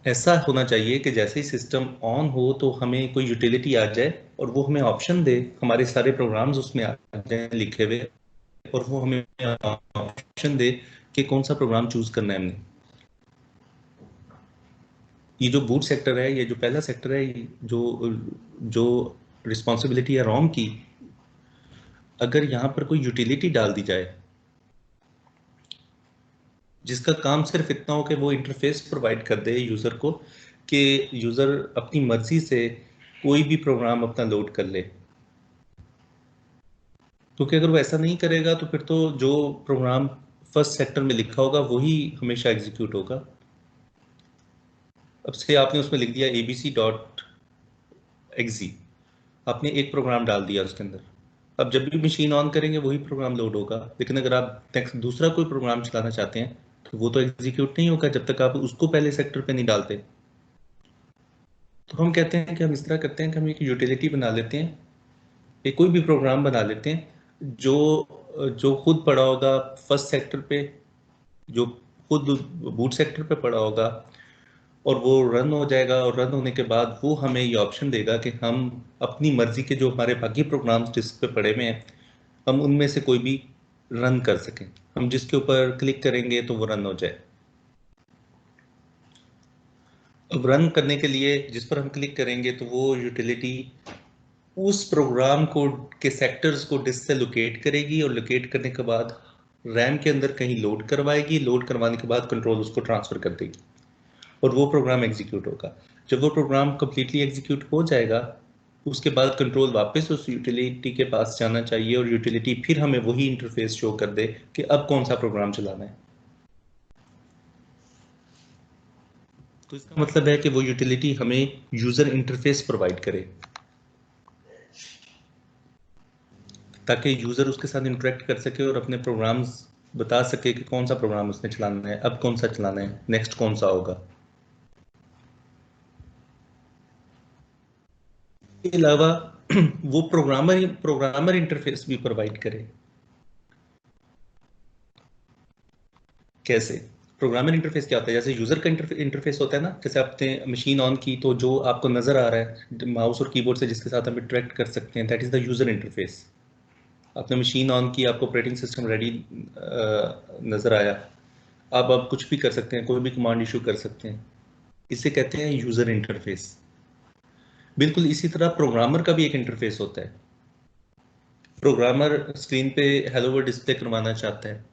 ऐसा होना चाहिए कि जैसे ही सिस्टम ऑन हो तो हमें कोई यूटिलिटी आ जाए और वो हमें ऑप्शन दे, हमारे सारे प्रोग्राम्स उसमें आ जाए लिखे हुए, और वो हमें ऑप्शन दे कि कौन सा प्रोग्राम चूज करना है हमने। ये जो बूट सेक्टर है, ये जो पहला सेक्टर है, जो जो रिस्पॉन्सिबिलिटी है रोम की, अगर यहाँ पर कोई यूटिलिटी डाल दी जाए जिसका काम सिर्फ इतना हो कि वो इंटरफेस प्रोवाइड कर दे यूजर को कि यूजर अपनी मर्जी से कोई भी प्रोग्राम अपना लोड कर ले, क्योंकि अगर वो ऐसा नहीं करेगा तो फिर तो जो प्रोग्राम फर्स्ट सेक्टर में लिखा होगा वही हमेशा एग्जीक्यूट होगा। अब से आपने उसमें लिख दिया abc.exe, आपने एक प्रोग्राम डाल दिया उसके अंदर, अब जब भी मशीन ऑन करेंगे वही प्रोग्राम लोड होगा। लेकिन अगर आप नेक्स्ट दूसरा कोई प्रोग्राम चलाना चाहते हैं तो वो तो एग्जीक्यूट नहीं होगा जब तक आप उसको पहले सेक्टर पे नहीं डालते। तो हम कहते हैं कि हम इस तरह करते हैं कि हम एक यूटिलिटी बना लेते हैं, एक कोई भी प्रोग्राम बना लेते हैं जो जो खुद पड़ा होगा फर्स्ट सेक्टर पे, जो खुद बूट सेक्टर पे पड़ा होगा, और वो रन हो जाएगा, और रन होने के बाद वो हमें ये ऑप्शन देगा कि हम अपनी मर्जी के जो हमारे बाकी प्रोग्राम्स डिस्क पे पड़े हुए हैं हम उनमें से कोई भी रन कर सकें, हम जिसके ऊपर क्लिक करेंगे तो वो रन हो जाए। अब रन करने के लिए जिस पर हम क्लिक करेंगे तो वो यूटिलिटी उस प्रोग्राम को के सेक्टर्स को डिस्क से लोकेट करेगी, और लोकेट करने के बाद रैम के अंदर कहीं लोड करवाएगी, लोड करवाने के बाद कंट्रोल उसको ट्रांसफर कर देगी और वो प्रोग्राम एग्जीक्यूट होगा। जब वो प्रोग्राम कंप्लीटली एग्जीक्यूट हो जाएगा उसके बाद कंट्रोल वापस उस यूटिलिटी के पास जाना चाहिए, और यूटिलिटी फिर हमें वही इंटरफेस शो कर दे कि अब कौन सा प्रोग्राम चलाना है। तो इसका मतलब है कि वो यूटिलिटी हमें यूजर इंटरफेस प्रोवाइड करे ताकि यूजर उसके साथ इंटरेक्ट कर सके और अपने प्रोग्राम्स बता सके कि कौन सा प्रोग्राम उसने चलाना है, अब कौन सा चलाना है, नेक्स्ट कौन सा होगा। इसके अलावा वो प्रोग्रामर इंटरफेस भी प्रोवाइड करे। कैसे? प्रोग्रामर इंटरफेस क्या होता है? जैसे यूजर का इंटरफेस होता है ना, जैसे आपने मशीन ऑन की तो जो आपको नजर आ रहा है माउस और कीबोर्ड से जिसके साथ आप इंटरेक्ट कर सकते हैं, that is the user interface. आपने मशीन ऑन की, आपको ऑपरेटिंग सिस्टम रेडी नजर आया, आप अब कुछ भी कर सकते हैं, कोई भी कमांड इशू कर सकते हैं, इसे कहते हैं यूजर इंटरफेस। बिल्कुल इसी तरह प्रोग्रामर का भी एक इंटरफेस होता है। प्रोग्रामर स्क्रीन पे हेलो वर्ल्ड डिस्प्ले करवाना चाहता है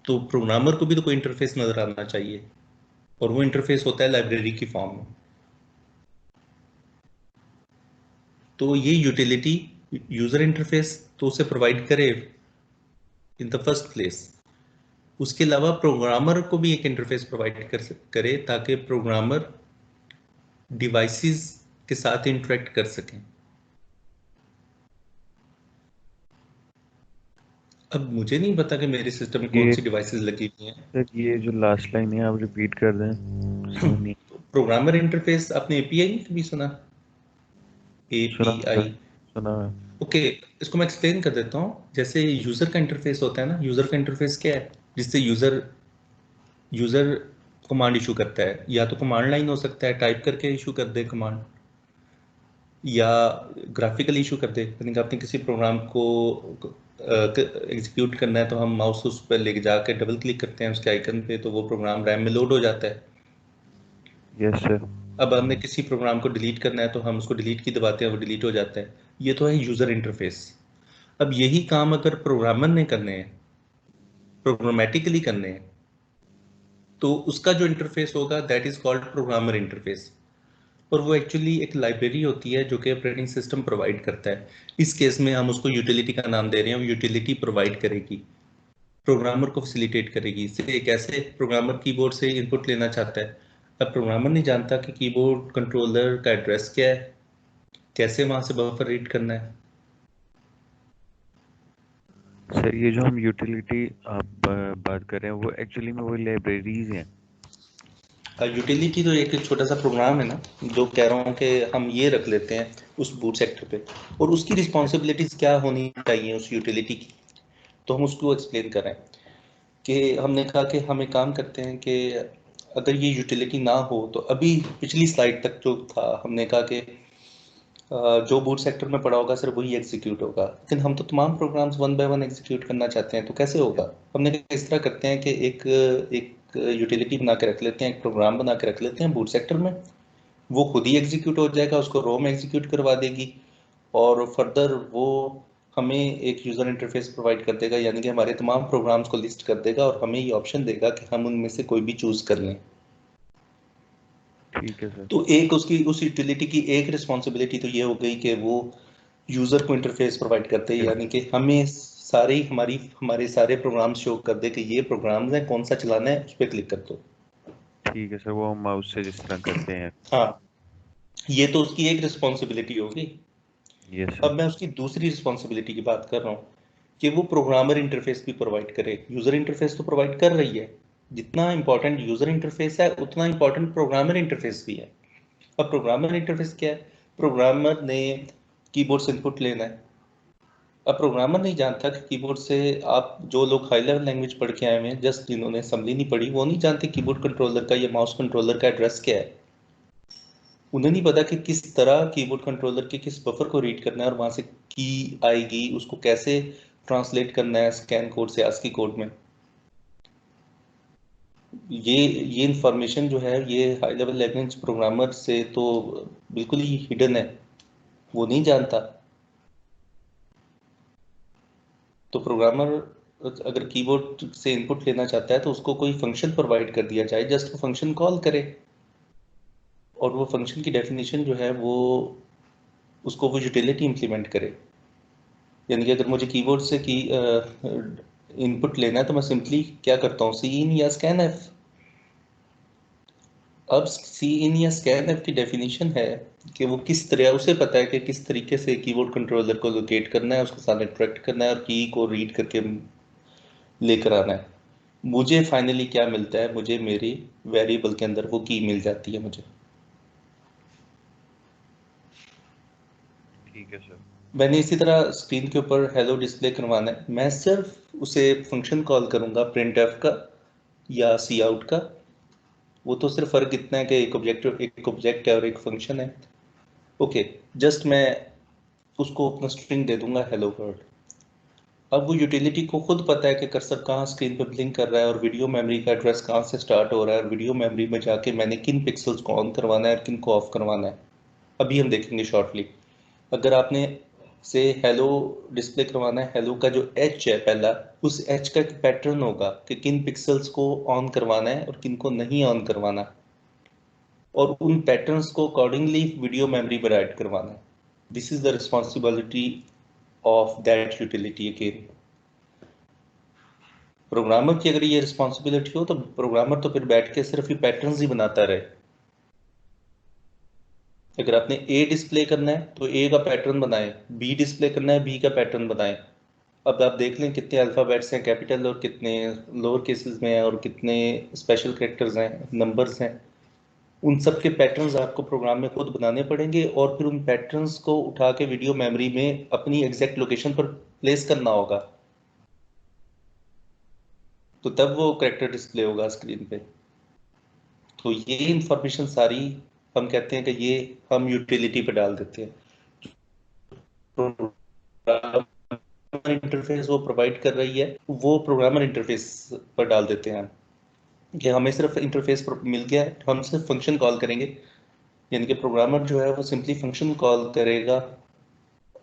तो प्रोग्रामर को भी तो कोई इंटरफेस नजर आना चाहिए, और वो इंटरफेस होता है लाइब्रेरी की फॉर्म में। तो ये यूटिलिटी यूजर इंटरफेस तो उसे प्रोवाइड करे इन द फर्स्ट प्लेस। उसके अलावा प्रोग्रामर को भी एक इंटरफेस प्रोवाइड करे ताकि प्रोग्रामर डिवाइसेस के साथ इंटरेक्ट कर सकें। अब मुझे नहीं पता कि मेरे सिस्टम में कौन सी डिवाइसेस लगी हुई हैं। सर ये जो लास्ट लाइन है आप रिपीट कर दें, समझ नहीं प्रोग्रामर इंटरफेस आपने एपीआई नहीं कभी सुना? सुना एपीआई, सुना है। ओके, इसको मैं एक्सप्लेन कर देता हूँ। जैसे यूजर का इंटरफेस होता है ना, यूजर का इंटरफेस क्या है? जिससे यूजर यूजर कमांड इशू करता है, या तो कमांड लाइन हो सकता है, टाइप करके इशू कर दे कमांड, या ग्राफिकल इशू कर दे। यानी कि आपने किसी प्रोग्राम को एग्जीक्यूट करना है तो हम माउस उस पर लेके जाके डबल क्लिक करते हैं उसके आइकन पे तो वो प्रोग्राम रैम में लोड हो जाता है। Yes sir. अब हमने किसी प्रोग्राम को डिलीट करना है तो हम उसको डिलीट की दबाते हैं, वो डिलीट हो जाता है। ये तो है यूजर इंटरफेस। अब यही काम अगर प्रोग्रामर ने करने हैं, प्रोग्रामेटिकली करने हैं, तो उसका जो इंटरफेस होगा that is called programmer interface, और वो एक्चुअली एक लाइब्रेरी होती है जो कि ऑपरेटिंग सिस्टम प्रोवाइड करता है। इस केस में हम उसको यूटिलिटी का नाम दे रहे हैं, वो यूटिलिटी प्रोवाइड करेगी, प्रोग्रामर को फैसिलिटेट करेगी। इससे कैसे प्रोग्रामर कीबोर्ड से इनपुट लेना चाहता है, अब प्रोग्रामर नहीं जानता कि कीबोर्ड कंट्रोलर का एड्रेस क्या है, कैसे वहां से बफर रीड करना है, सर ये जो हम यूटिलिटी आप बात कर रहे हैं वो एक्चुअली में वो लाइब्रेरीज हैं। यूटिलिटी तो एक छोटा सा प्रोग्राम है ना, जो कह रहा हूँ कि हम ये रख लेते हैं उस बूट सेक्टर पे, और उसकी रिस्पॉन्सिबिलिटीज क्या होनी चाहिए उस यूटिलिटी की, तो हम उसको एक्सप्लेन कर रहे हैं कि हमने कहा कि हम एक काम करते हैं कि अगर ये यूटिलिटी ना हो तो अभी पिछली स्लाइड तक जो था हमने कहा कि जो बूट सेक्टर में पड़ा होगा सिर्फ वही एग्जीक्यूट होगा, लेकिन हम तो तमाम programs one by one execute करना चाहते हैं, तो कैसे होगा? हमने कहा इस तरह करते हैं कि एक एक यूटिलिटी बना के रख लेते हैं, एक प्रोग्राम बना के रख लेते हैं बूट सेक्टर में, वो खुद ही एग्जीक्यूट हो जाएगा, उसको रो में एग्जीक्यूट करवा देगी, और फर्दर वो हमें एक यूज़र इंटरफेस प्रोवाइड कर देगा, यानी कि हमारे तमाम प्रोग्राम्स को लिस्ट कर देगा और हमें ये ऑप्शन देगा कि हम उनमें से कोई भी चूज कर लें। ठीक है सर। तो एक उसकी उस यूटिलिटी की एक रिस्पॉन्सिबिलिटी तो ये हो गई कि वो यूज़र को इंटरफेस प्रोवाइड करते हैं, यानी कि हमें सारी हमारे सारे प्रोग्राम शो कर दे कि ये प्रोग्राम्स हैं, कौन सा चलाना है उस पर क्लिक कर दो। ठीक है सर, वो हम माउस से जिस तरह करते हैं। हाँ, ये तो उसकी एक रिस्पॉन्सिबिलिटी होगी। यस अब सर। मैं उसकी दूसरी रिस्पॉन्सिबिलिटी की बात कर रहा हूँ कि वो प्रोग्रामर इंटरफेस भी प्रोवाइड करे। यूज़र इंटरफेस तो प्रोवाइड कर रही है, जितना इंपॉर्टेंट यूज़र इंटरफेस है उतना इंपॉर्टेंट प्रोग्रामर इंटरफेस भी है। अब प्रोग्रामर इंटरफेस क्या है? प्रोग्रामर ने कीबोर्ड से इनपुट लेना है। अब प्रोग्रामर नहीं जानता कि कीबोर्ड से, आप जो लोग हाई लेवल लैंग्वेज पढ़ के आए हुए हैं, जस्ट जिन्होंने असेंबली नहीं पढ़ी, वो नहीं जानते कीबोर्ड कंट्रोलर का या माउस कंट्रोलर का एड्रेस क्या है। उन्हें नहीं पता कि किस तरह कीबोर्ड कंट्रोलर के किस बफर को रीड करना है और वहां से की आएगी, उसको कैसे ट्रांसलेट करना है स्कैन कोड से आस्की कोड में। ये इंफॉर्मेशन जो है ये हाई लेवल लैंग्वेज प्रोग्रामर से तो बिल्कुल ही हिडन है, वो नहीं जानता। तो प्रोग्रामर अगर कीबोर्ड से इनपुट लेना चाहता है तो उसको कोई फंक्शन प्रोवाइड कर दिया जाए, जस्ट वो फंक्शन कॉल करे, और वो फंक्शन की डेफिनेशन जो है वो उसको वो यूटिलिटी इंप्लीमेंट करे। यानी कि अगर मुझे कीबोर्ड से की इनपुट लेना है तो मैं सिंपली क्या करता हूँ, सी इन या स्कैन एफ। अब सी इन या स्कैन एफ की डेफिनेशन है कि वो किस तरह, उसे पता है कि किस तरीके से कीबोर्ड कंट्रोलर को लोकेट करना है, उसके साथ इंटरेक्ट करना है और की को रीड करके लेकर आना है। मुझे फाइनली क्या मिलता है, मुझे मेरी वेरिएबल के अंदर वो की मिल जाती है मुझे। ठीक है सर। मैंने इसी तरह स्क्रीन के ऊपर हेलो डिस्प्ले करवाना है, मैं सिर्फ उसे फंक्शन कॉल करूंगा प्रिंट एफ का या सी आउट का। वो तो सिर्फ फर्क इतना है कि एक ऑब्जेक्ट है और एक फंक्शन है। ओके, जस्ट मैं उसको अपना स्ट्रिंग दे दूंगा हेलो वर्ल्ड। अब वो यूटिलिटी को खुद पता है कि कर्सर कहाँ स्क्रीन पर ब्लिंक कर रहा है और वीडियो मेमोरी का एड्रेस कहाँ से स्टार्ट हो रहा है और वीडियो मेमोरी में जाके मैंने किन पिक्सल्स को ऑन करवाना है और किन को ऑफ करवाना है। अभी हम देखेंगे शॉर्टली। अगर आपने से हेलो डिस्प्ले करवाना है, हेलो का जो एच है पहला, उस एच का एक पैटर्न होगा कि किन पिक्सल्स को ऑन करवाना है और किन को नहीं ऑन करवाना, और उन पैटर्न्स को अकॉर्डिंगली वीडियो मेमोरी में राइट करवाना है। This is the responsibility of that utility again. Programmer की अगर ये रिस्पॉन्सिबिलिटी हो तो प्रोग्रामर तो फिर बैठ के सिर्फ ही पैटर्न्स ही बनाता रहे। अगर आपने ए डिस्प्ले करना है तो ए का पैटर्न बनाए, बी डिस्प्ले करना है बी का पैटर्न बनाए। अब आप देख लें कितने अल्फ़ाबेट्स हैं कैपिटल और कितने लोअर केसेस में हैं और कितने स्पेशल कैरेक्टर्स हैं, नंबर्स हैं। उन सब के पैटर्न्स आपको प्रोग्राम में खुद बनाने पड़ेंगे और फिर उन पैटर्न्स को उठा के वीडियो मेमोरी में अपनी एग्जैक्ट लोकेशन पर प्लेस करना होगा, तो तब वो कैरेक्टर डिस्प्ले होगा स्क्रीन पे। तो ये इंफॉर्मेशन सारी हम कहते हैं कि ये हम यूटिलिटी पे डाल देते हैं। प्रोग्रामर इंटरफेस वो प्रोवाइड कर रही है, वो प्रोग्रामर इंटरफेस पर डाल देते हैं कि हमें सिर्फ इंटरफेस मिल गया है, हम सिर्फ फंक्शन कॉल करेंगे। यानी कि प्रोग्रामर जो है वो सिंपली फंक्शन कॉल करेगा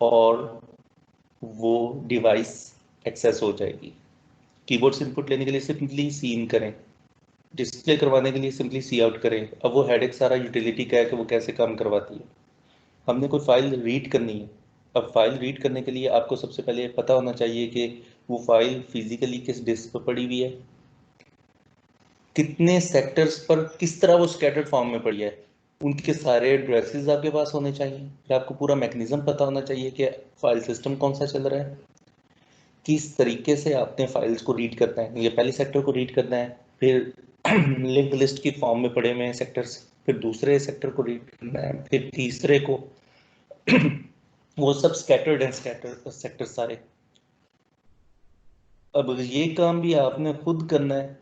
और वो डिवाइस एक्सेस हो जाएगी। कीबोर्ड से इनपुट लेने के लिए सिंपली सी इन करें, डिस्प्ले करवाने के लिए सिंपली सी आउट करें। अब वो हेडेक सारा यूटिलिटी का है कि वो कैसे काम करवाती है। हमने कोई फाइल रीड करनी है। अब फाइल रीड करने के लिए आपको सबसे पहले पता होना चाहिए कि वो फाइल फिजिकली किस डिस्क पर पड़ी हुई है, कितने सेक्टर्स पर किस तरह वो स्कैटर्ड फॉर्म में पड़ी है, उनके सारे एड्रेसेस आपके पास होने चाहिए। फिर आपको पूरा मैकेनिज्म पता होना चाहिए कि फाइल सिस्टम कौन सा चल रहा है, किस तरीके से आपने फाइल्स को रीड करना है। ये पहले सेक्टर को रीड करना है, फिर लिंक लिस्ट की फॉर्म में पड़े हुए हैं सेक्टर्स, फिर दूसरे सेक्टर को रीड करना है, फिर तीसरे को वो सब स्कैटर्ड एंड स्कैटर्ड सेक्टर सारे। अब ये काम भी आपने खुद करना है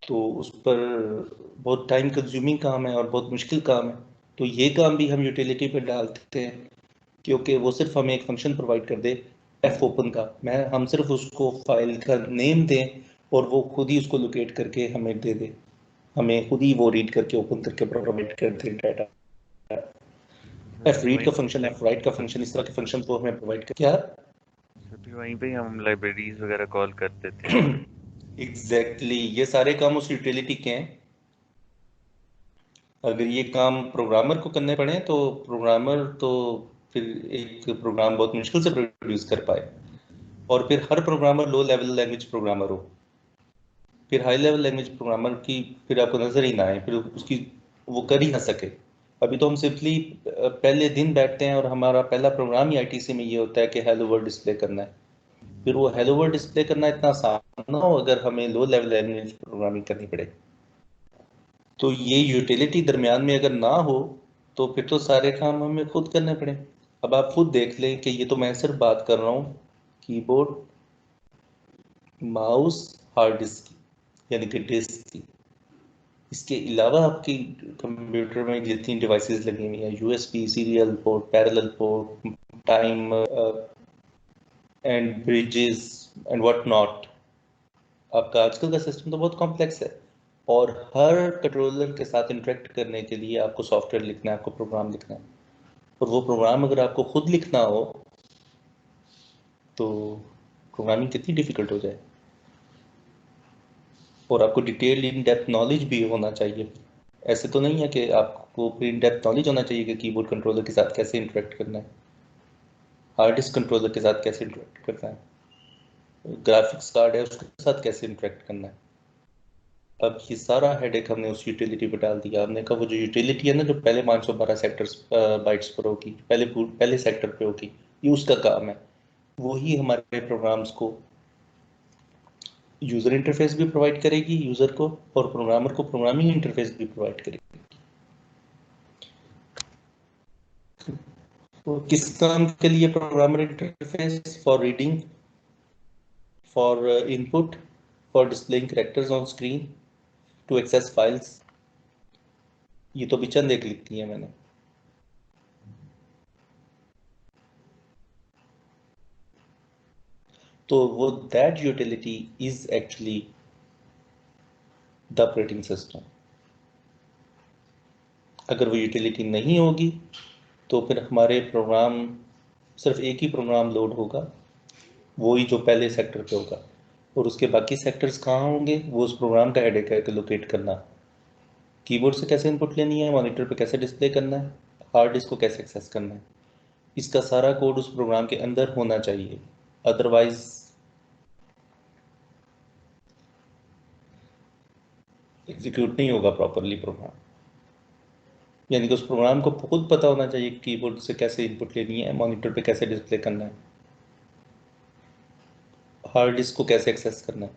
तो उस पर बहुत टाइम कंज्यूमिंग काम है और बहुत मुश्किल काम है। तो ये काम भी हम यूटिलिटी पे डालते हैं, क्योंकि वो सिर्फ हमें एक फंक्शन प्रोवाइड कर दे एफ ओपन का, हम सिर्फ उसको फाइल का नेम दें और वो खुद ही उसको लोकेट करके हमें दे दे, हमें खुद ही वो रीड करके ओपन करके प्रोवाइड कर दे डाटा। एफ रीड का फंक्शन, एफ राइट का फंक्शन, इस तरह के फंक्शन को हमें प्रोवाइड कर क्या फिर वहीं पे ही हम लाइब्रेरीज वगैरह कॉल करते थे। एग्जैक्टली ये सारे काम उस यूटिलिटी के हैं। अगर ये काम प्रोग्रामर को करने पड़े तो प्रोग्रामर तो फिर एक प्रोग्राम बहुत मुश्किल से प्रोड्यूस कर पाए, और फिर हर programmer low level language programmer हो, फिर हाई लेवल लैंग्वेज प्रोग्रामर की फिर आपको नजर ही ना आए, फिर उसकी वो कर ही ना सके। अभी तो हम सिंपली पहले दिन बैठते हैं और हमारा पहला प्रोग्राम ही आईटीसी में ये होता है कि हेलो वर्ल्ड डिस्प्ले करना है। फिर वो हेलो वर्ल्ड डिस्प्ले करना इतना आसान ना हो अगर हमें लो लेवल लैंग्वेज प्रोग्रामिंग करनी पड़े। तो ये यूटिलिटी दरमियान में अगर ना हो तो फिर तो सारे काम हमें खुद करने पड़े। अब आप खुद देख लें कि ये तो मैं सिर्फ बात कर रहा हूँ कीबोर्ड, माउस, हार्ड डिस्क की, यानी कि डिस्क की। इसके अलावा आपकी कंप्यूटर में जितनी डिवाइसेस लगी हुई हैं, USB, serial port, parallel port, time and bridges and what not, आपका आजकल का सिस्टम तो बहुत कॉम्प्लेक्स है, और हर कंट्रोलर के साथ इंटरेक्ट करने के लिए आपको सॉफ्टवेयर लिखना है, आपको प्रोग्राम लिखना है। और वो प्रोग्राम अगर आपको खुद लिखना हो तो प्रोग्रामिंग कितनी डिफिकल्ट हो जाए, और आपको डिटेल इन डेप्थ नॉलेज भी होना चाहिए। ऐसे तो नहीं है कि आपको इन डेप्थ नॉलेज होना चाहिए कि कीबोर्ड कंट्रोलर के साथ कैसे इंटरेक्ट करना है, हार्ड डिस्क कंट्रोलर के साथ कैसे इंटरेक्ट करना है, ग्राफिक्स कार्ड है उसके साथ कैसे इंटरेक्ट करना है। अब ये सारा हेडेक हमने उस यूटिलिटी पे डाल दिया। हमने कहा वो जो यूटिलिटी है ना, जो पहले 512 सेक्टर्स बाइट्स पर होगी, पहले सेक्टर पे होगी, ये उसका काम है। वही हमारे प्रोग्राम्स को यूजर इंटरफेस भी प्रोवाइड करेगी यूजर को, और प्रोग्रामर को प्रोग्रामिंग इंटरफेस भी प्रोवाइड करेगी। तो किस काम के लिए programmer interface? For reading, for input, for displaying characters on screen, to access files. ये तो भी चंद एक लिखती है मैंने। तो वो that utility is actually the operating system. अगर वो यूटिलिटी नहीं होगी तो फिर हमारे प्रोग्राम, सिर्फ एक ही प्रोग्राम लोड होगा, वो ही जो पहले सेक्टर पे होगा, और उसके बाकी सेक्टर्स कहाँ होंगे वो उस प्रोग्राम का हेडेक है कि लोकेट करना। कीबोर्ड से कैसे इनपुट लेनी है, मॉनिटर पे कैसे डिस्प्ले करना है, हार्ड डिस्क को कैसे एक्सेस करना है, इसका सारा कोड उस प्रोग्राम के अंदर होना चाहिए। अदरवाइज एग्जीक्यूट नहीं होगा प्रॉपरली प्रोग्राम। यानी कि उस प्रोग्राम को खुद पता होना चाहिए कीबोर्ड से कैसे इनपुट लेनी है, मॉनिटर पे कैसे डिस्प्ले करना है, हार्ड डिस्क को कैसे एक्सेस करना है।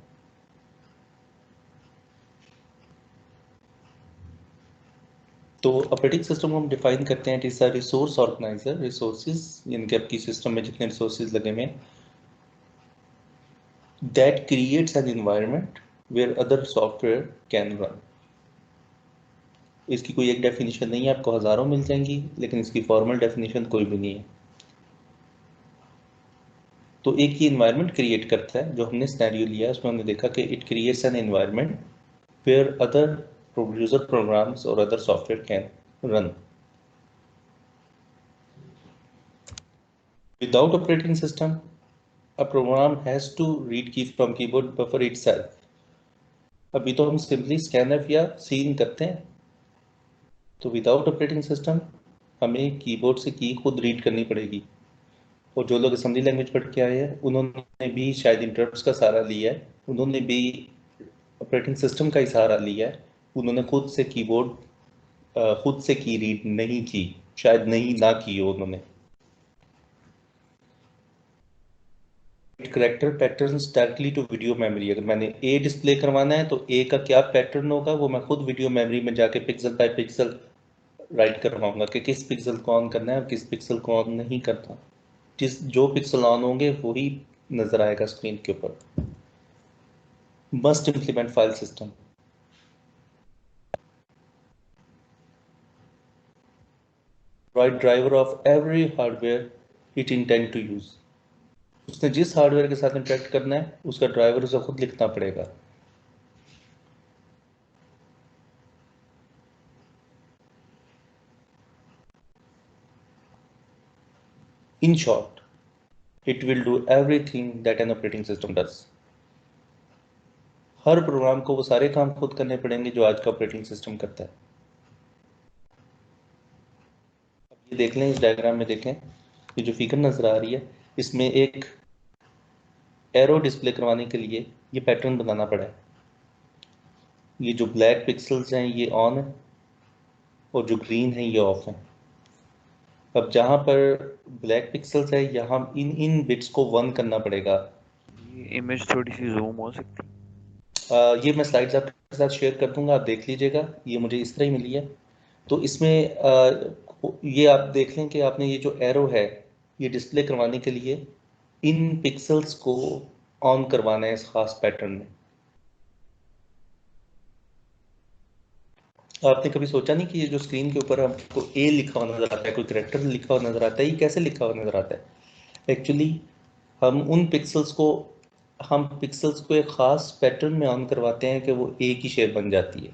तो ऑपरेटिंग सिस्टम को हम डिफाइन करते हैं, it is a resource organiser. Resources यानी कि आपकी सिस्टम में जितने रिसोर्सेज लगे हुए हैं, that creates an environment where other software can run. इसकी कोई एक डेफिनेशन नहीं है, आपको हजारों मिल जाएंगी, लेकिन इसकी फॉर्मल डेफिनेशन कोई भी नहीं है। तो एक ही एनवायरनमेंट क्रिएट करता है। जो हमने सिनेरियो लिया उसमें हमने देखा कि it creates an environment where other user programs और other software can run. Without operating system, a program has to read key from keyboard buffer itself. अभी तो हम सिंपली स्कैनफ या सीन करते हैं, तो विदाउट ऑपरेटिंग सिस्टम हमें keyboard से की खुद रीड करनी पड़ेगी। और जो लोग असेंबली लैंग्वेज पढ़ के आए हैं उन्होंने भी शायद इंटरप्ट्स का सहारा लिया है, उन्होंने भी ऑपरेटिंग सिस्टम का ही सहारा लिया है। उन्होंने खुद से कीबोर्ड खुद से की रीड नहीं की, शायद नहीं ना की हो उन्होंने। Character patterns directly to video memory. अगर मैंने ए डिस्प्ले करवाना है तो ए का क्या पैटर्न होगा वो मैं खुद वीडियो मेमोरी में जाके पिक्सल बाय पिक्सल राइट करवाऊंगा कि किस पिक्सल को ऑन करना है और किस पिक्सल को ऑन नहीं करना। जिस जो पिक्सल ऑन होंगे वही नजर आएगा स्क्रीन के ऊपर। Must implement file system. Write driver of every hardware it intend to use. उसने जिस हार्डवेयर के साथ इंटरेक्ट करना है उसका ड्राइवर उसे खुद लिखना पड़ेगा। In short, it will do everything that an operating system does. हर प्रोग्राम को वो सारे काम खुद करने पड़ेंगे जो आज का ऑपरेटिंग सिस्टम करता है। अब ये देख लें, इस डायग्राम में देखें, ये जो फिगर नजर आ रही है इसमें एक एरो डिस्प्ले करवाने के लिए ये पैटर्न बनाना पड़ा है। ये जो ब्लैक पिक्सल्स हैं ये ऑन है और जो ग्रीन है ये ऑफ है। अब जहाँ पर ब्लैक पिक्सल्स है यहाँ इन बिट्स को 1 करना पड़ेगा। ये इमेज थोड़ी सी जूम हो सकती है? ये मैं स्लाइड्स आपके साथ शेयर कर दूंगा, आप देख लीजिएगा। ये मुझे इस तरह ही मिली है। तो इसमें ये आप देख लें कि आपने ये जो एरो है ये डिस्प्ले करवाने के लिए इन पिक्सल्स को ऑन करवाना है इस खास पैटर्न में। आपने कभी सोचा नहीं कि ये जो स्क्रीन के ऊपर आपको ए लिखा हुआ नजर आता है, कोई करेक्टर लिखा हुआ नजर आता है, ये कैसे लिखा हुआ नजर आता है? एक्चुअली हम पिक्सल्स को एक खास पैटर्न में ऑन करवाते हैं कि वो ए की शेप बन जाती है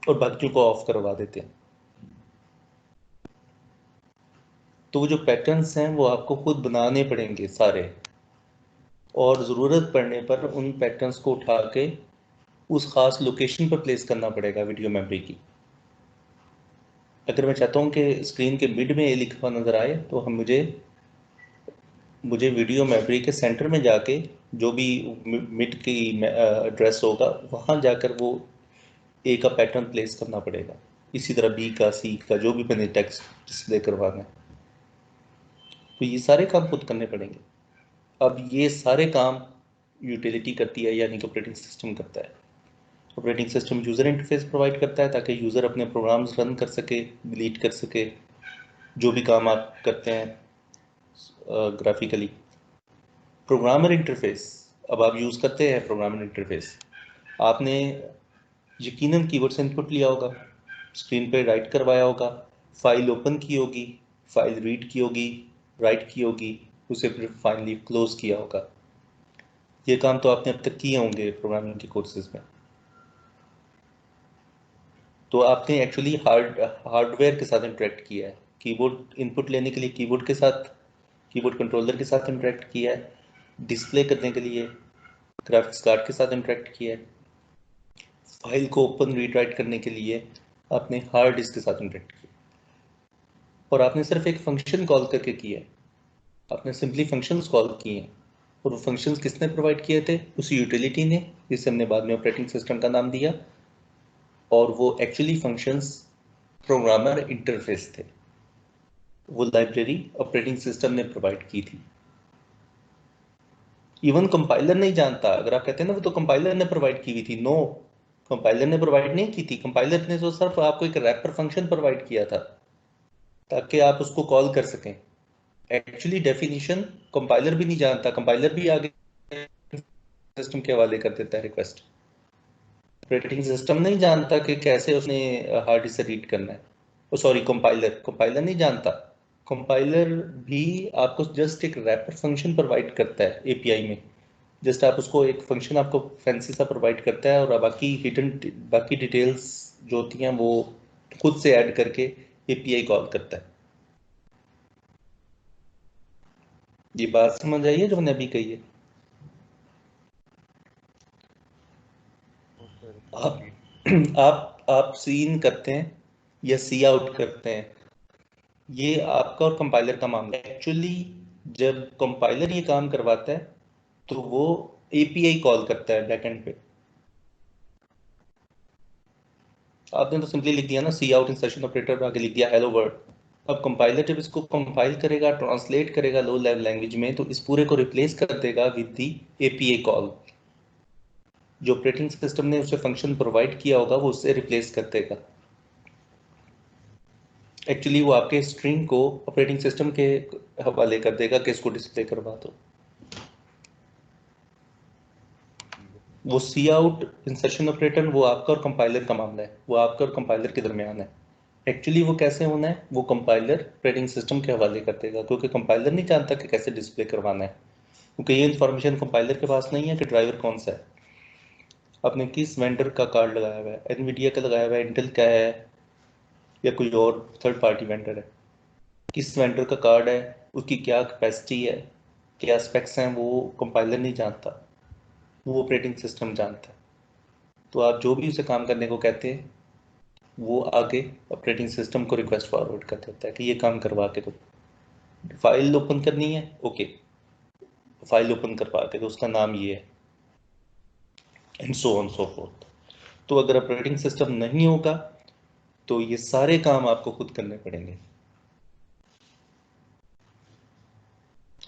और बाकियों को ऑफ करवा देते हैं। तो वो जो पैटर्न्स हैं वो आपको खुद बनाने पड़ेंगे सारे, और ज़रूरत पड़ने पर उन पैटर्न्स को उठा के उस खास लोकेशन पर प्लेस करना पड़ेगा वीडियो मेमोरी की। अगर मैं चाहता हूँ कि स्क्रीन के मिड में ए लिखा हुआ नज़र आए तो मुझे वीडियो मेमोरी के सेंटर में जाके जो भी मिड की एड्रेस होगा वहाँ जाकर वो ए का पैटर्न प्लेस करना पड़ेगा। इसी तरह बी का, सी का, जो भी मैंने टेक्स्ट डिस्प्ले करवाना है, तो ये सारे काम खुद करने पड़ेंगे। अब ये सारे काम यूटिलिटी करती है, यानी कि ऑपरेटिंग सिस्टम करता है। Operating system user interface provide करता है ताकि यूज़र अपने प्रोग्राम्स रन कर सके, डिलीट कर सके, जो भी काम आप करते हैं ग्राफिकली। प्रोग्रामर इंटरफेस, अब आप यूज़ करते हैं प्रोग्रामर इंटरफेस। आपने यकीनन कीबोर्ड से इनपुट लिया होगा, स्क्रीन पे राइट करवाया होगा, फाइल ओपन की होगी, फाइल रीड की होगी, राइट की होगी, उसे फिर फाइनली क्लोज किया होगा। ये काम तो आपने अब तक किए होंगे प्रोग्रामिंग के कोर्सेज में। तो आपने एक्चुअली हार्डवेयर के साथ इंटरेक्ट किया है, कीबोर्ड इनपुट लेने के लिए कीबोर्ड के साथ, कीबोर्ड कंट्रोलर के साथ इंटरेक्ट किया है, डिस्प्ले करने के लिए ग्राफिक्स कार्ड के साथ इंटरेक्ट किया है, फाइल को ओपन रीड राइट करने के लिए आपने हार्ड डिस्क के साथ इंटरेक्ट किया, और आपने सिर्फ एक फंक्शन कॉल करके किया है। आपने सिंपली फंक्शंस कॉल किए हैं, और वो फंक्शंस किसने प्रोवाइड किए थे? उस यूटिलिटी ने, जिसे हमने बाद में ऑपरेटिंग सिस्टम का नाम दिया। और वो एक्चुअली फंक्शंस प्रोग्रामर इंटरफेस थे, वो लाइब्रेरी ऑपरेटिंग सिस्टम ने प्रोवाइड की थी। इवन कंपाइलर नहीं जानता। अगर आप कहते हैं ना वो तो कंपाइलर ने प्रोवाइड की हुई थी, नो, कंपाइलर ने प्रोवाइड नहीं की थी। कंपाइलर ने तो सिर्फ आपको एक रैपर फंक्शन प्रोवाइड किया था ताकि आप उसको कॉल कर सकें। एक्चुअली डेफिनेशन कंपाइलर भी नहीं जानता, कंपाइलर भी आगे सिस्टम के हवाले कर देता है रिक्वेस्ट। ऑपरेटिंग सिस्टम नहीं जानता कि कैसे उसने हार्ड डिस्क से रीड करना है। ओ सॉरी, कंपाइलर नहीं जानता। कंपाइलर भी आपको जस्ट एक रैपर फंक्शन प्रोवाइड करता है एपीआई में। जस्ट आप उसको एक फंक्शन आपको फैंसी सा प्रोवाइड करता है, और बाकी डिटेल्स जो होती हैं वो खुद से ऐड करके एपीआई कॉल करता है। ये बात समझ आई है जो मैंने अभी कही है? आप सी इन करते हैं या सी आउट करते हैं, ये आपका और कंपाइलर का मामला है। एक्चुअली जब कंपाइलर ये काम करवाता है तो वो एपीआई कॉल करता है बैकएंड पे। आपने तो सिंपली लिख दिया ना, सी आउट इंसर्शन ऑपरेटर, आगे लिख दिया हेलो वर्ल्ड, अब कंपाइलर जब इसको कंपाइल करेगा, ट्रांसलेट करेगा लो लेवल लैंग्वेज में, तो इस पूरे को रिप्लेस कर देगा विद दी एपीए कॉल। जो ऑपरेटिंग सिस्टम ने उसे फंक्शन प्रोवाइड किया होगा वो उससे रिप्लेस कर देगा। एक्चुअली वो आपके स्ट्रिंग को ऑपरेटिंग सिस्टम के हवाले कर देगा कि इसको डिस्प्ले करवा दो। वो सी आउट इंसर्शन ऑपरेटर वो आपका और कंपाइलर का मामला है, वो आपका और कंपाइलर के दरमियान है। एक्चुअली वो कैसे होना है, वो कंपाइलर ऑपरेटिंग सिस्टम के हवाले कर देगा, क्योंकि कंपाइलर नहीं जानता कि कैसे डिस्प्ले करवाना है, क्योंकि ये इन्फॉर्मेशन कंपाइलर के पास नहीं है कि ड्राइवर कौन सा है, आपने किस वेंडर का कार्ड लगाया हुआ है, एनवीडिया का लगाया हुआ है, इंटेल का है, या कोई और थर्ड पार्टी वेंडर है, किस वेंडर का कार्ड है, उसकी क्या कैपेसिटी है, क्या स्पेक्स हैं, वो कंपाइलर नहीं जानता, वो ऑपरेटिंग सिस्टम जानता है। तो आप जो भी उसे काम करने को कहते हैं वो आगे ऑपरेटिंग सिस्टम को रिक्वेस्ट फॉरवर्ड कर देता है कि ये काम करवा के दो। फाइल ओपन करनी है, ओके, फाइल ओपन करवा के तो उसका नाम ये है, and so on so fourth. तो अगर ऑपरेटिंग सिस्टम नहीं होगा तो ये सारे काम आपको खुद करने पड़ेंगे,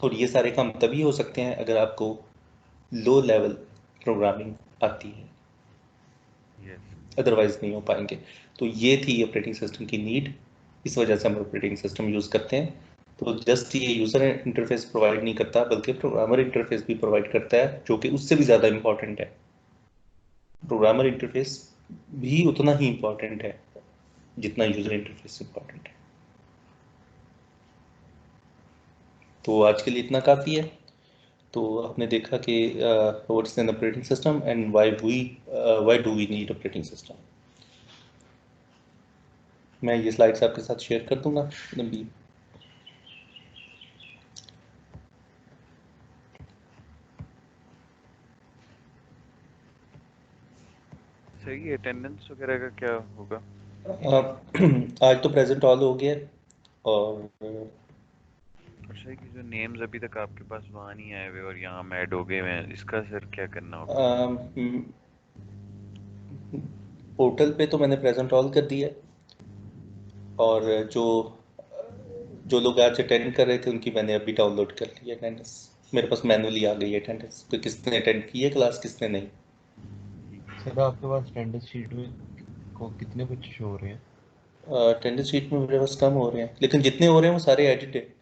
और ये सारे काम तभी हो सकते हैं अगर आपको लो लेवल प्रोग्रामिंग आती है, अदरवाइज नहीं हो पाएंगे। तो ये थी ऑपरेटिंग सिस्टम की नीड, इस वजह से हम ऑपरेटिंग सिस्टम यूज़ करते हैं। तो जस्ट ये यूज़र इंटरफेस प्रोवाइड नहीं करता, बल्कि प्रोग्रामर इंटरफेस भी प्रोवाइड करता है, जो कि उससे भी ज़्यादा इंपॉर्टेंट है। प्रोग्रामर इंटरफेस भी उतना ही इंपॉर्टेंट है जितना यूज़र इंटरफेस इंपॉर्टेंट है। तो आज के लिए इतना काफ़ी है। तो आपने देखा कि what's an operating system and why do we need operating system. मैं ये स्लाइड्स आपके साथ शेयर कर दूंगा लंबी। सही, अटेंडेंस वगैरह का क्या होगा? आज तो प्रेजेंट ऑल हो गया, और अच्छा, कि जो नेम्स अभी तक आपके पास वहाँ नहीं आए हुए और यहाँ हम ऐड हो गए हैं, इसका सर क्या करना होगा? पोर्टल पे तो मैंने प्रेजेंट ऑल कर दिया, और जो जो लोग आज अटेंड कर रहे थे उनकी मैंने अभी डाउनलोड कर ली है अटेंडेंस। मेरे पास मैनुअली आ गई है अटेंडेंस कि किसने अटेंड की है क्लास, किसने नहीं। सर आपके पास अटेंडेंस शीट में को कितने बच्चे शो हो रहे हैं? अटेंडेंस शीट में मेरे पास कम हो रहे हैं, लेकिन जितने हो रहे हैं वो सारे एडिट है।